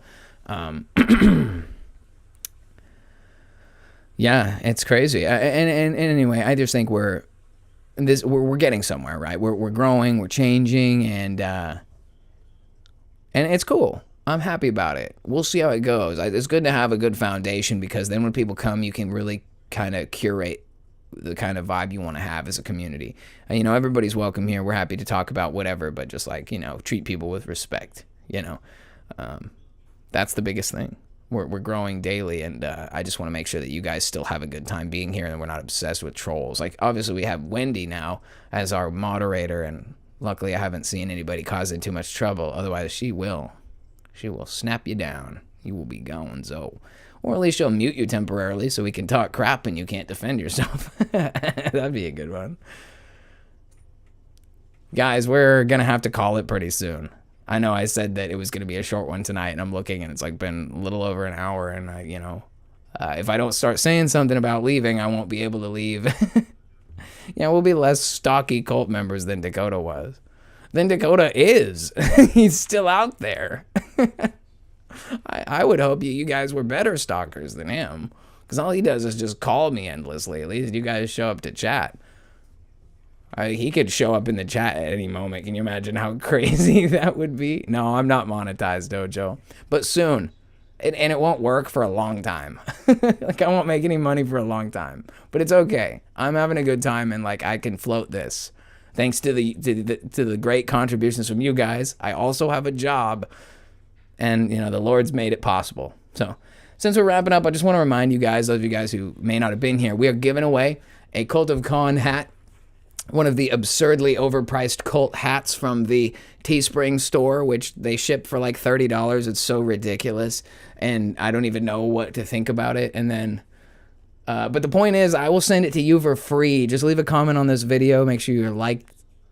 Yeah, it's crazy. And anyway, I just think we're getting somewhere, right? We're growing, we're changing, and it's cool. I'm happy about it. We'll see how it goes. It's good to have a good foundation, because then when people come, you can really kind of curate the kind of vibe you want to have as a community. You know, everybody's welcome here. We're happy to talk about whatever, but just like, you know, treat people with respect, you know. That's the biggest thing. We're growing daily, and I just want to make sure that you guys still have a good time being here and we're not obsessed with trolls. Like, obviously we have Wendy now as our moderator, and luckily I haven't seen anybody causing too much trouble. Otherwise she will snap you down. You will be gone, so. Or at least she'll mute you temporarily so we can talk crap and you can't defend yourself. That'd be a good one. Guys, we're going to have to call it pretty soon. I know I said that it was going to be a short one tonight, and I'm looking and it's like been a little over an hour, and if I don't start saying something about leaving, I won't be able to leave. We'll be less stocky cult members than Dakota was. Than Dakota is. He's still out there. I would hope you guys were better stalkers than him, because all he does is just call me endlessly. At least you guys show up to chat. He could show up in the chat at any moment. Can you imagine how crazy that would be? No, I'm not monetized, Dojo, but soon. And it won't work for a long time. Like, I won't make any money for a long time, but it's okay. I'm having a good time, and like, I can float this thanks to the great contributions from you guys. I also have a job. And, the Lord's made it possible. So, since we're wrapping up, I just want to remind you guys, those of you guys who may not have been here, we are giving away a Cult of Khan hat, one of the absurdly overpriced cult hats from the Teespring store, which they ship for like $30. It's so ridiculous, and I don't even know what to think about it. And then, but the point is, I will send it to you for free. Just leave a comment on this video. Make sure you like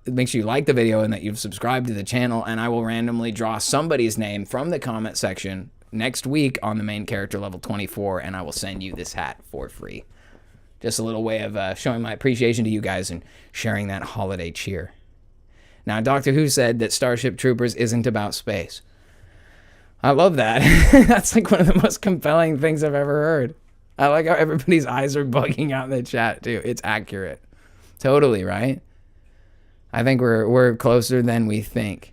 the video and that you've subscribed to the channel, and I will randomly draw somebody's name from the comment section next week on the main character level 24, and I will send you this hat for free. Just a little way of showing my appreciation to you guys and sharing that holiday cheer. Now, Doctor Who said that Starship Troopers isn't about space. I love that. That's like one of the most compelling things I've ever heard. I like how everybody's eyes are bugging out in the chat too. It's accurate. Totally, right? I think we're closer than we think.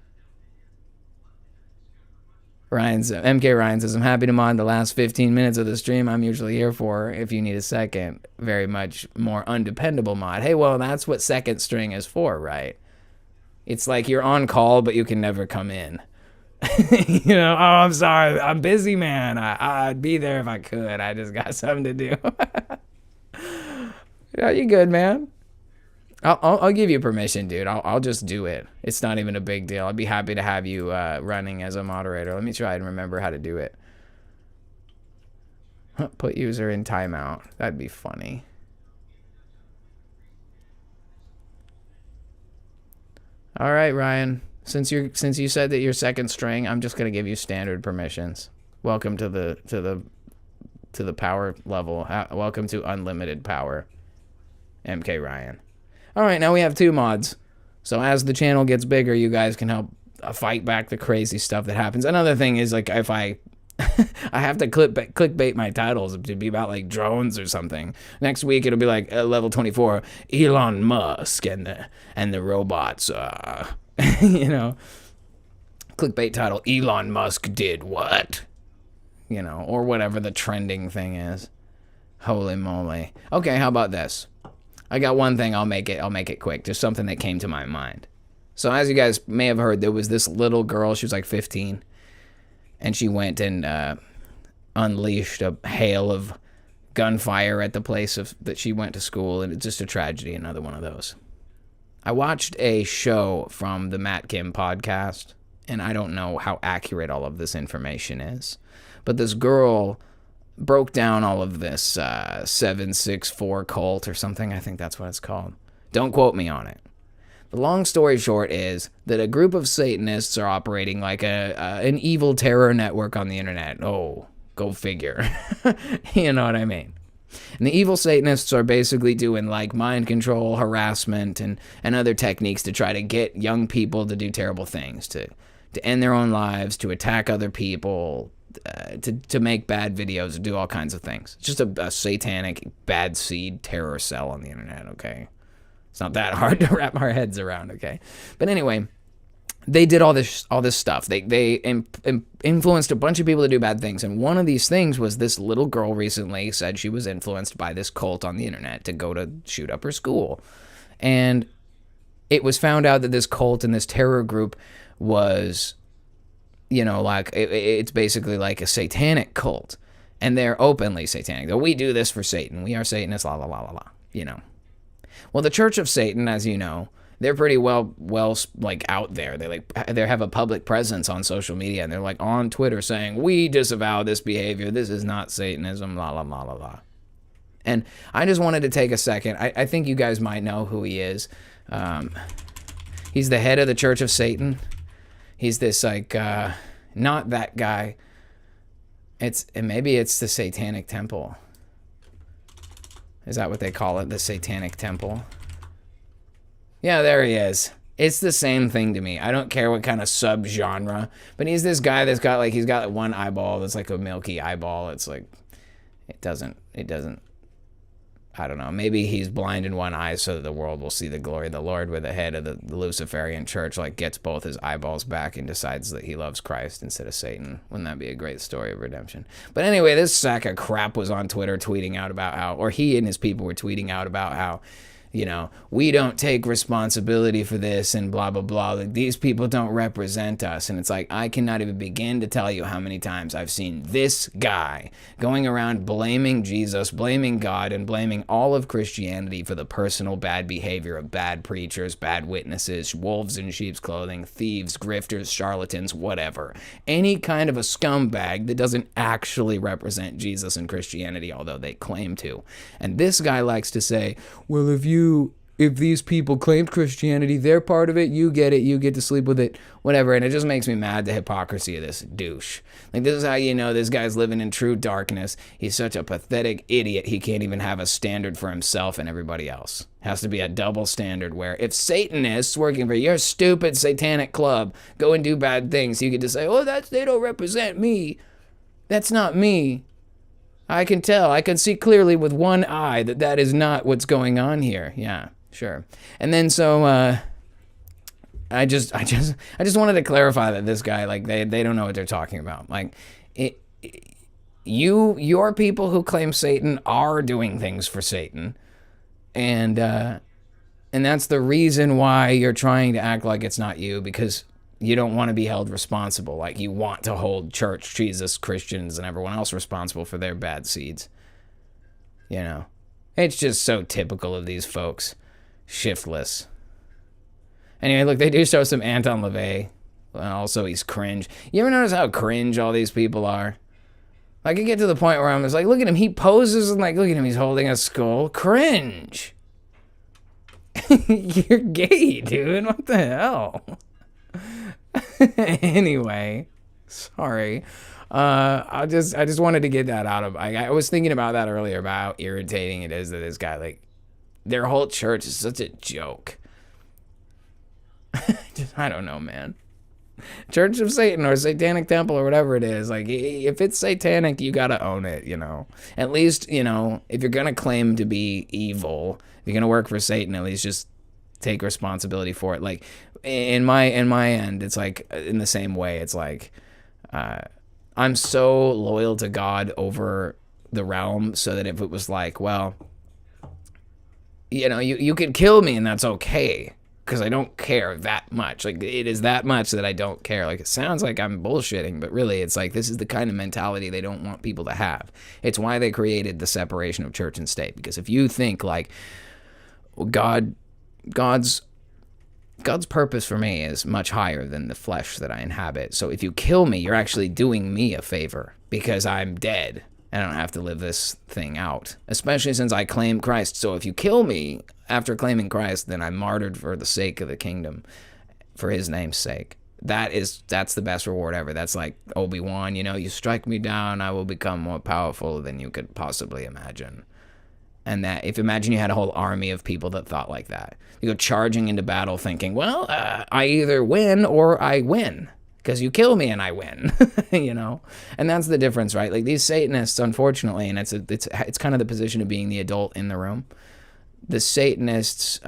MK Ryan says, I'm happy to mod the last 15 minutes of the stream I'm usually here for. If you need a second, very much more undependable mod. Hey, well, that's what second string is for, right? It's like you're on call, but you can never come in. Oh, I'm sorry. I'm busy, man. I'd be there if I could. I just got something to do. Yeah, you good, man? I'll give you permission, dude. I'll just do it. It's not even a big deal. I'd be happy to have you running as a moderator. Let me try and remember how to do it. Put user in timeout. That'd be funny. All right, Ryan. Since you said that you're second string, I'm just gonna give you standard permissions. Welcome to the power level. Welcome to unlimited power, MK Ryan. All right, now we have 2 mods. So as the channel gets bigger, you guys can help fight back the crazy stuff that happens. Another thing is, like, if I have to clickbait my titles to be about like drones or something. Next week it'll be like level 24, Elon Musk and the robots. Clickbait title: Elon Musk did what? or whatever the trending thing is. Holy moly. Okay, how about this? I got one thing, I'll make it quick. Just something that came to my mind. So as you guys may have heard, there was this little girl, she was like 15, and she went and unleashed a hail of gunfire at the place that she went to school, and it's just a tragedy, another one of those. I watched a show from the Matt Kim podcast, and I don't know how accurate all of this information is, but this girl broke down all of this 764 cult or something. I think that's what it's called. Don't quote me on it. The long story short is that a group of Satanists are operating like an evil terror network on the internet. Oh, go figure. You know what I mean? And the evil Satanists are basically doing like mind control, harassment, and other techniques to try to get young people to do terrible things, to end their own lives, to attack other people, to make bad videos, to do all kinds of things. It's just a satanic bad seed terror cell on the internet, okay? It's not that hard to wrap our heads around, okay? But anyway, they did all this stuff. They influenced a bunch of people to do bad things, and one of these things was this little girl recently said she was influenced by this cult on the internet to go to shoot up her school. And it was found out that this cult and this terror group was, like it's basically like a satanic cult, and they're openly satanic. Though we do this for Satan. We are Satanists, la la la la la. Well, the Church of Satan, as you know, they're pretty well like out there. They have a public presence on social media, and they're like on Twitter saying, "We disavow this behavior. This is not Satanism." La la la la la. And I just wanted to take a second. I think you guys might know who he is. He's the head of the Church of Satan. He's this like not that guy. Maybe it's the Satanic Temple. Is that what they call it? The Satanic Temple? Yeah, there he is. It's the same thing to me. I don't care what kind of subgenre, but he's this guy that's got he's got one eyeball that's like a milky eyeball. It's like, it doesn't, I don't know. Maybe he's blind in one eye so that the world will see the glory of the Lord, where the head of the Luciferian church gets both his eyeballs back and decides that he loves Christ instead of Satan. Wouldn't that be a great story of redemption? But anyway, this sack of crap was on Twitter tweeting out about how, or he and his people were tweeting out about how, we don't take responsibility for this and blah, blah, blah. Like, these people don't represent us. And it's like, I cannot even begin to tell you how many times I've seen this guy going around blaming Jesus, blaming God, and blaming all of Christianity for the personal bad behavior of bad preachers, bad witnesses, wolves in sheep's clothing, thieves, grifters, charlatans, whatever. Any kind of a scumbag that doesn't actually represent Jesus and Christianity, although they claim to. And this guy likes to say, well, if these people claimed Christianity, they're part of it, you get it, you get to sleep with it, whatever. And it just makes me mad, the hypocrisy of this douche. Like, this is how you know this guy's living in true darkness. He's such a pathetic idiot, he can't even have a standard for himself and everybody else. It has to be a double standard where if Satanists working for your stupid satanic club go and do bad things, you get to say, oh, they don't represent me. That's not me. I can tell. I can see clearly with one eye that is not what's going on here. Yeah, sure. And then so I just wanted to clarify that this guy, they don't know what they're talking about. Your people who claim Satan are doing things for Satan, and that's the reason why you're trying to act like it's not you, because you don't want to be held responsible. Like, you want to hold church, Jesus, Christians, and everyone else responsible for their bad seeds. It's just so typical of these folks. Shiftless. Anyway, look, they do show some Anton LaVey. Also, he's cringe. You ever notice how cringe all these people are? Like, I get to the point where I'm just like, look at him, he poses, and look at him, he's holding a skull. Cringe. You're gay, dude. What the hell? Anyway, sorry. I just wanted to get that out of. I was thinking about that earlier, about how irritating it is that this guy, their whole church is such a joke. I don't know, man. Church of Satan or Satanic Temple or whatever it is, if it's satanic, you gotta own it. At least, if you're gonna claim to be evil, if you're gonna work for Satan, at least just take responsibility for it. In my end, it's in the same way. It's I'm so loyal to God over the realm, so that if it was like, well, you know, you could kill me and that's okay, because I don't care that much. Like, it is that much that I don't care. Like, it sounds like I'm bullshitting, but really it's like, this is the kind of mentality they don't want people to have. It's why they created the separation of church and state, because if you think like God's purpose for me is much higher than the flesh that I inhabit. So if you kill me, you're actually doing me a favor, because I'm dead and I don't have to live this thing out, especially since I claim Christ. So if you kill me after claiming Christ, then I'm martyred for the sake of the kingdom, for his name's sake. That's the best reward ever. That's like Obi-Wan, you know, you strike me down, I will become more powerful than you could possibly imagine. And that, if imagine you had a whole army of people that thought like that. You go charging into battle thinking, well, I either win or I win, because you kill me and I win, you know? And that's the difference, right? Like, these Satanists, unfortunately, and it's kind of the position of being the adult in the room. The Satanists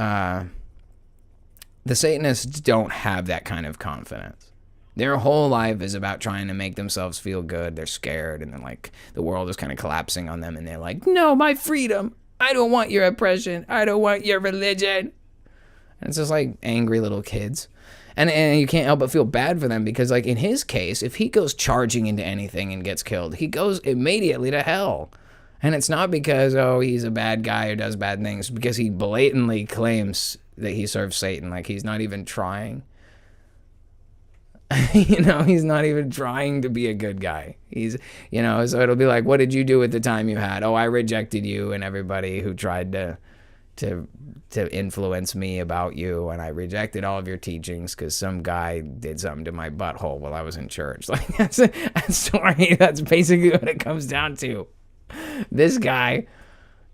don't have that kind of confidence. Their whole life is about trying to make themselves feel good. They're scared, and then like the world is kind of collapsing on them, and they're like, no, my freedom. I don't want your oppression. I don't want your religion. And it's just like angry little kids. And you can't help but feel bad for them, because like in his case, if he goes charging into anything and gets killed, he goes immediately to hell. And it's not because, oh, he's a bad guy or does bad things, because he blatantly claims that he serves Satan. Like, he's not even trying. You know, he's not even trying to be a good guy. He's, you know, so it'll be like, what did you do at the time you had? Oh, I rejected you and everybody who tried to influence me about you, and I rejected all of your teachings because some guy did something to my butthole while I was in church. Like, that's a story. That's basically what it comes down to. This guy,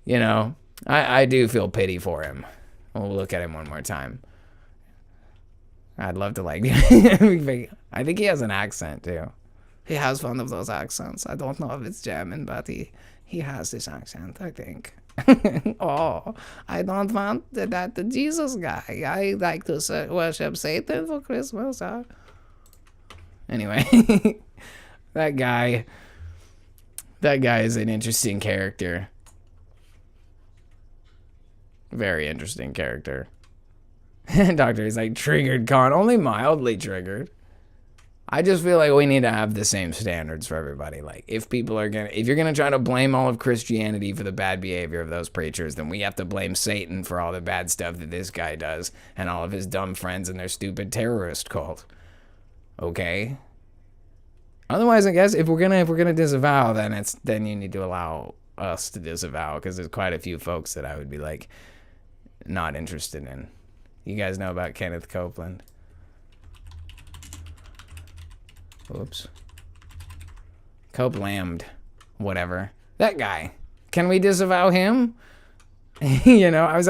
you know, I do feel pity for him. We'll look at him one more time. I'd love to, like, I think he has an accent too. He has one of those accents. I don't know if it's German, but he has this accent, I think. Oh, I don't want that the Jesus guy. I like to worship Satan for Christmas. Anyway, that guy is an interesting character. Very interesting character. Doctor is like, triggered, Con. Only mildly triggered. I just feel like we need to have the same standards for everybody. Like, if you're gonna try to blame all of Christianity for the bad behavior of those preachers, then we have to blame Satan for all the bad stuff that this guy does and all of his dumb friends and their stupid terrorist cult. Okay? Otherwise, I guess if we're gonna disavow, then you need to allow us to disavow, because there's quite a few folks that I would be like not interested in. You guys know about Kenneth Copeland? Oops. Copeland. Whatever. That guy. Can we disavow him? You know, I was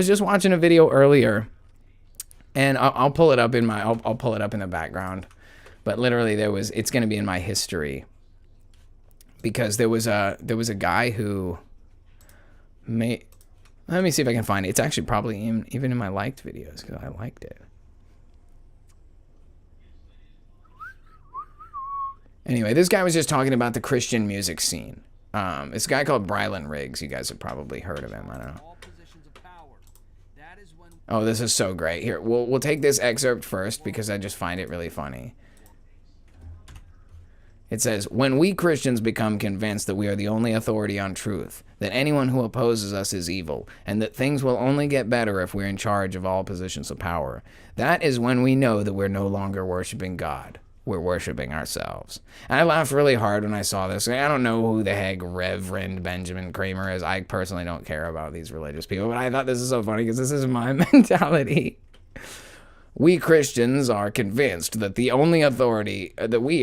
just watching a video earlier, and I'll pull it up in my I'll pull it up in the background. But literally it's going to be in my history, because there was a guy who let me see if I can find it. It's actually probably even in my liked videos, because I liked it. Anyway, this guy was just talking about the Christian music scene. This guy called Brylan Riggs. You guys have probably heard of him. I don't know. Oh, this is so great. Here, we'll take this excerpt first, because I just find it really funny. It says, when we Christians become convinced that we are the only authority on truth, that anyone who opposes us is evil, and that things will only get better if we're in charge of all positions of power, that is when we know that we're no longer worshiping God. We're worshiping ourselves. And I laughed really hard when I saw this. I don't know who the heck Reverend Benjamin Kramer is. I personally don't care about these religious people, but I thought this is so funny, because this is my mentality. We Christians are convinced that we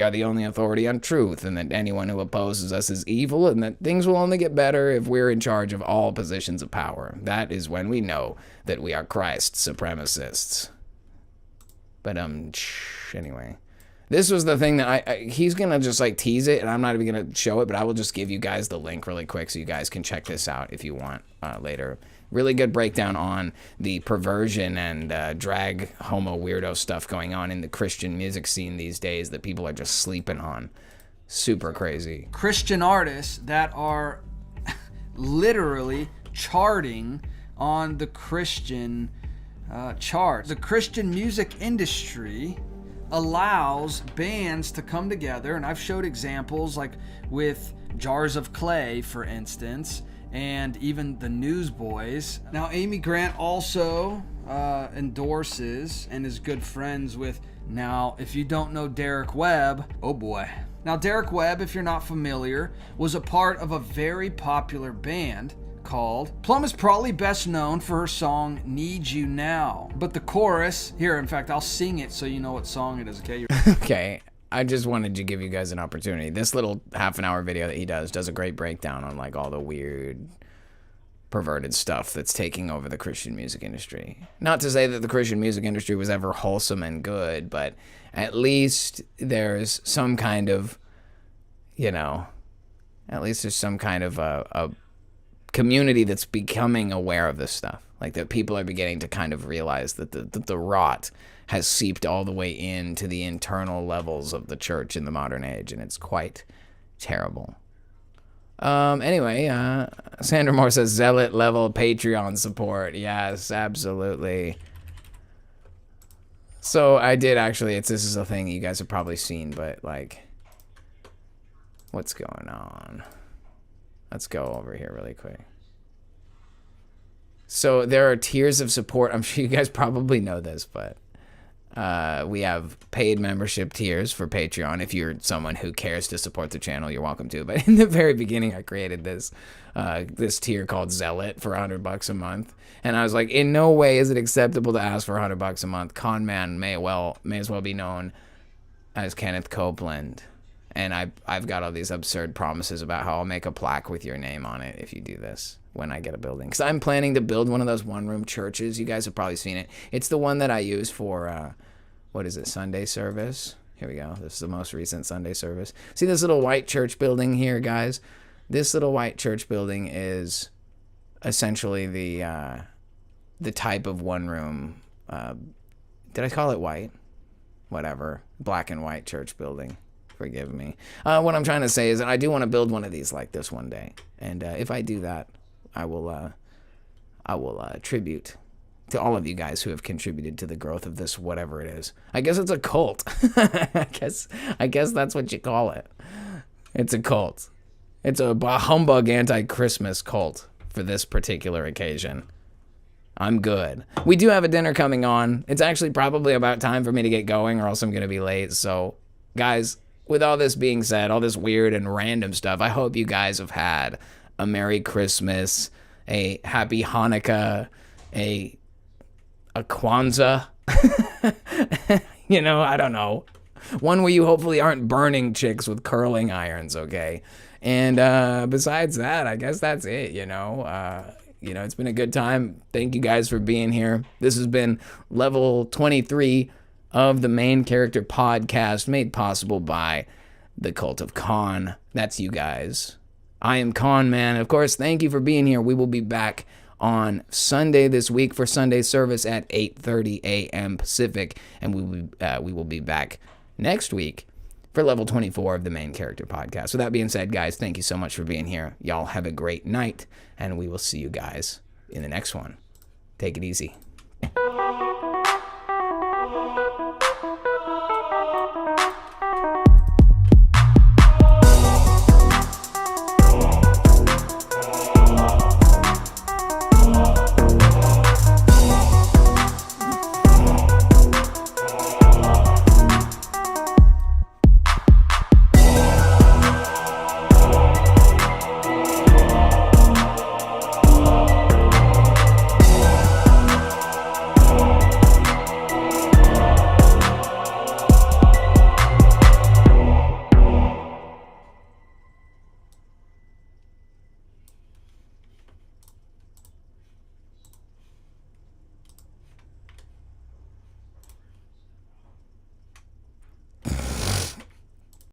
are the only authority on truth, and that anyone who opposes us is evil, and that things will only get better if we're in charge of all positions of power. That is when we know that we are Christ supremacists. But anyway, this was the thing that he's gonna just like tease it, and I'm not even gonna show it, but I will just give you guys the link really quick so you guys can check this out if you want later. Really good breakdown on the perversion and drag homo weirdo stuff going on in the Christian music scene these days that people are just sleeping on. super crazy. Christian artists that are literally charting on the Christian charts. The Christian music industry allows bands to come together, and I've showed examples like with Jars of Clay, for instance, and even the Newsboys. Now, Amy Grant also endorses and is good friends with, now, if you don't know Derek Webb, oh boy. Now, Derek Webb, if you're not familiar, was a part of a very popular band called Plum, is probably best known for her song Need You Now. But the chorus, here, in fact, I'll sing it so you know what song it is, okay? Okay, I just wanted to give you guys an opportunity. This little half an hour video that he does a great breakdown on like all the weird, perverted stuff that's taking over the Christian music industry. Not to say that the Christian music industry was ever wholesome and good, but at least there's some kind of, at least there's some kind of a community that's becoming aware of this stuff. Like that people are beginning to kind of realize that the rot has seeped all the way into the internal levels of the church in the modern age, and it's quite terrible. Anyway, Sandra Moore says zealot level Patreon support. Yes, absolutely. So I did actually, this is a thing you guys have probably seen, but like, what's going on? Let's go over here really quick. So there are tiers of support. I'm sure you guys probably know this, but we have paid membership tiers for Patreon. If you're someone who cares to support the channel, you're welcome to. But in the very beginning, I created this tier called Zealot for $100 a month, and I was like, in no way is it acceptable to ask for $100 a month. Con man may as well be known as Kenneth Copeland. And I've got all these absurd promises about how I'll make a plaque with your name on it if you do this when I get a building. Because I'm planning to build one of those one-room churches. You guys have probably seen it. It's the one that I use for, Sunday service. Here we go. This is the most recent Sunday service. See this little white church building here, guys? This little white church building is essentially the type of one-room. Did I call it white? Whatever. Black and white church building. Forgive me. What I'm trying to say is that I do want to build one of these like this one day, and if I do that, I will tribute to all of you guys who have contributed to the growth of this whatever it is. I guess it's a cult. I guess that's what you call it. It's a cult. It's a humbug anti-Christmas cult for this particular occasion. I'm good. We do have a dinner coming on. It's actually probably about time for me to get going, or else I'm gonna be late. So, guys, with all this being said, all this weird and random stuff, I hope you guys have had a Merry Christmas, a Happy Hanukkah, a Kwanzaa. I don't know. One where you hopefully aren't burning chicks with curling irons, okay? And besides that, I guess that's it, it's been a good time. Thank you guys for being here. This has been level 23 of the Main Character Podcast, made possible by the Cult of Con. That's you guys. I am Con Man. Of course, thank you for being here. We will be back on Sunday this week for Sunday service at 8:30 a.m. Pacific, and we will be back next week for level 24 of the Main Character Podcast. With that being said, guys, thank you so much for being here. Y'all have a great night, and we will see you guys in the next one. Take it easy.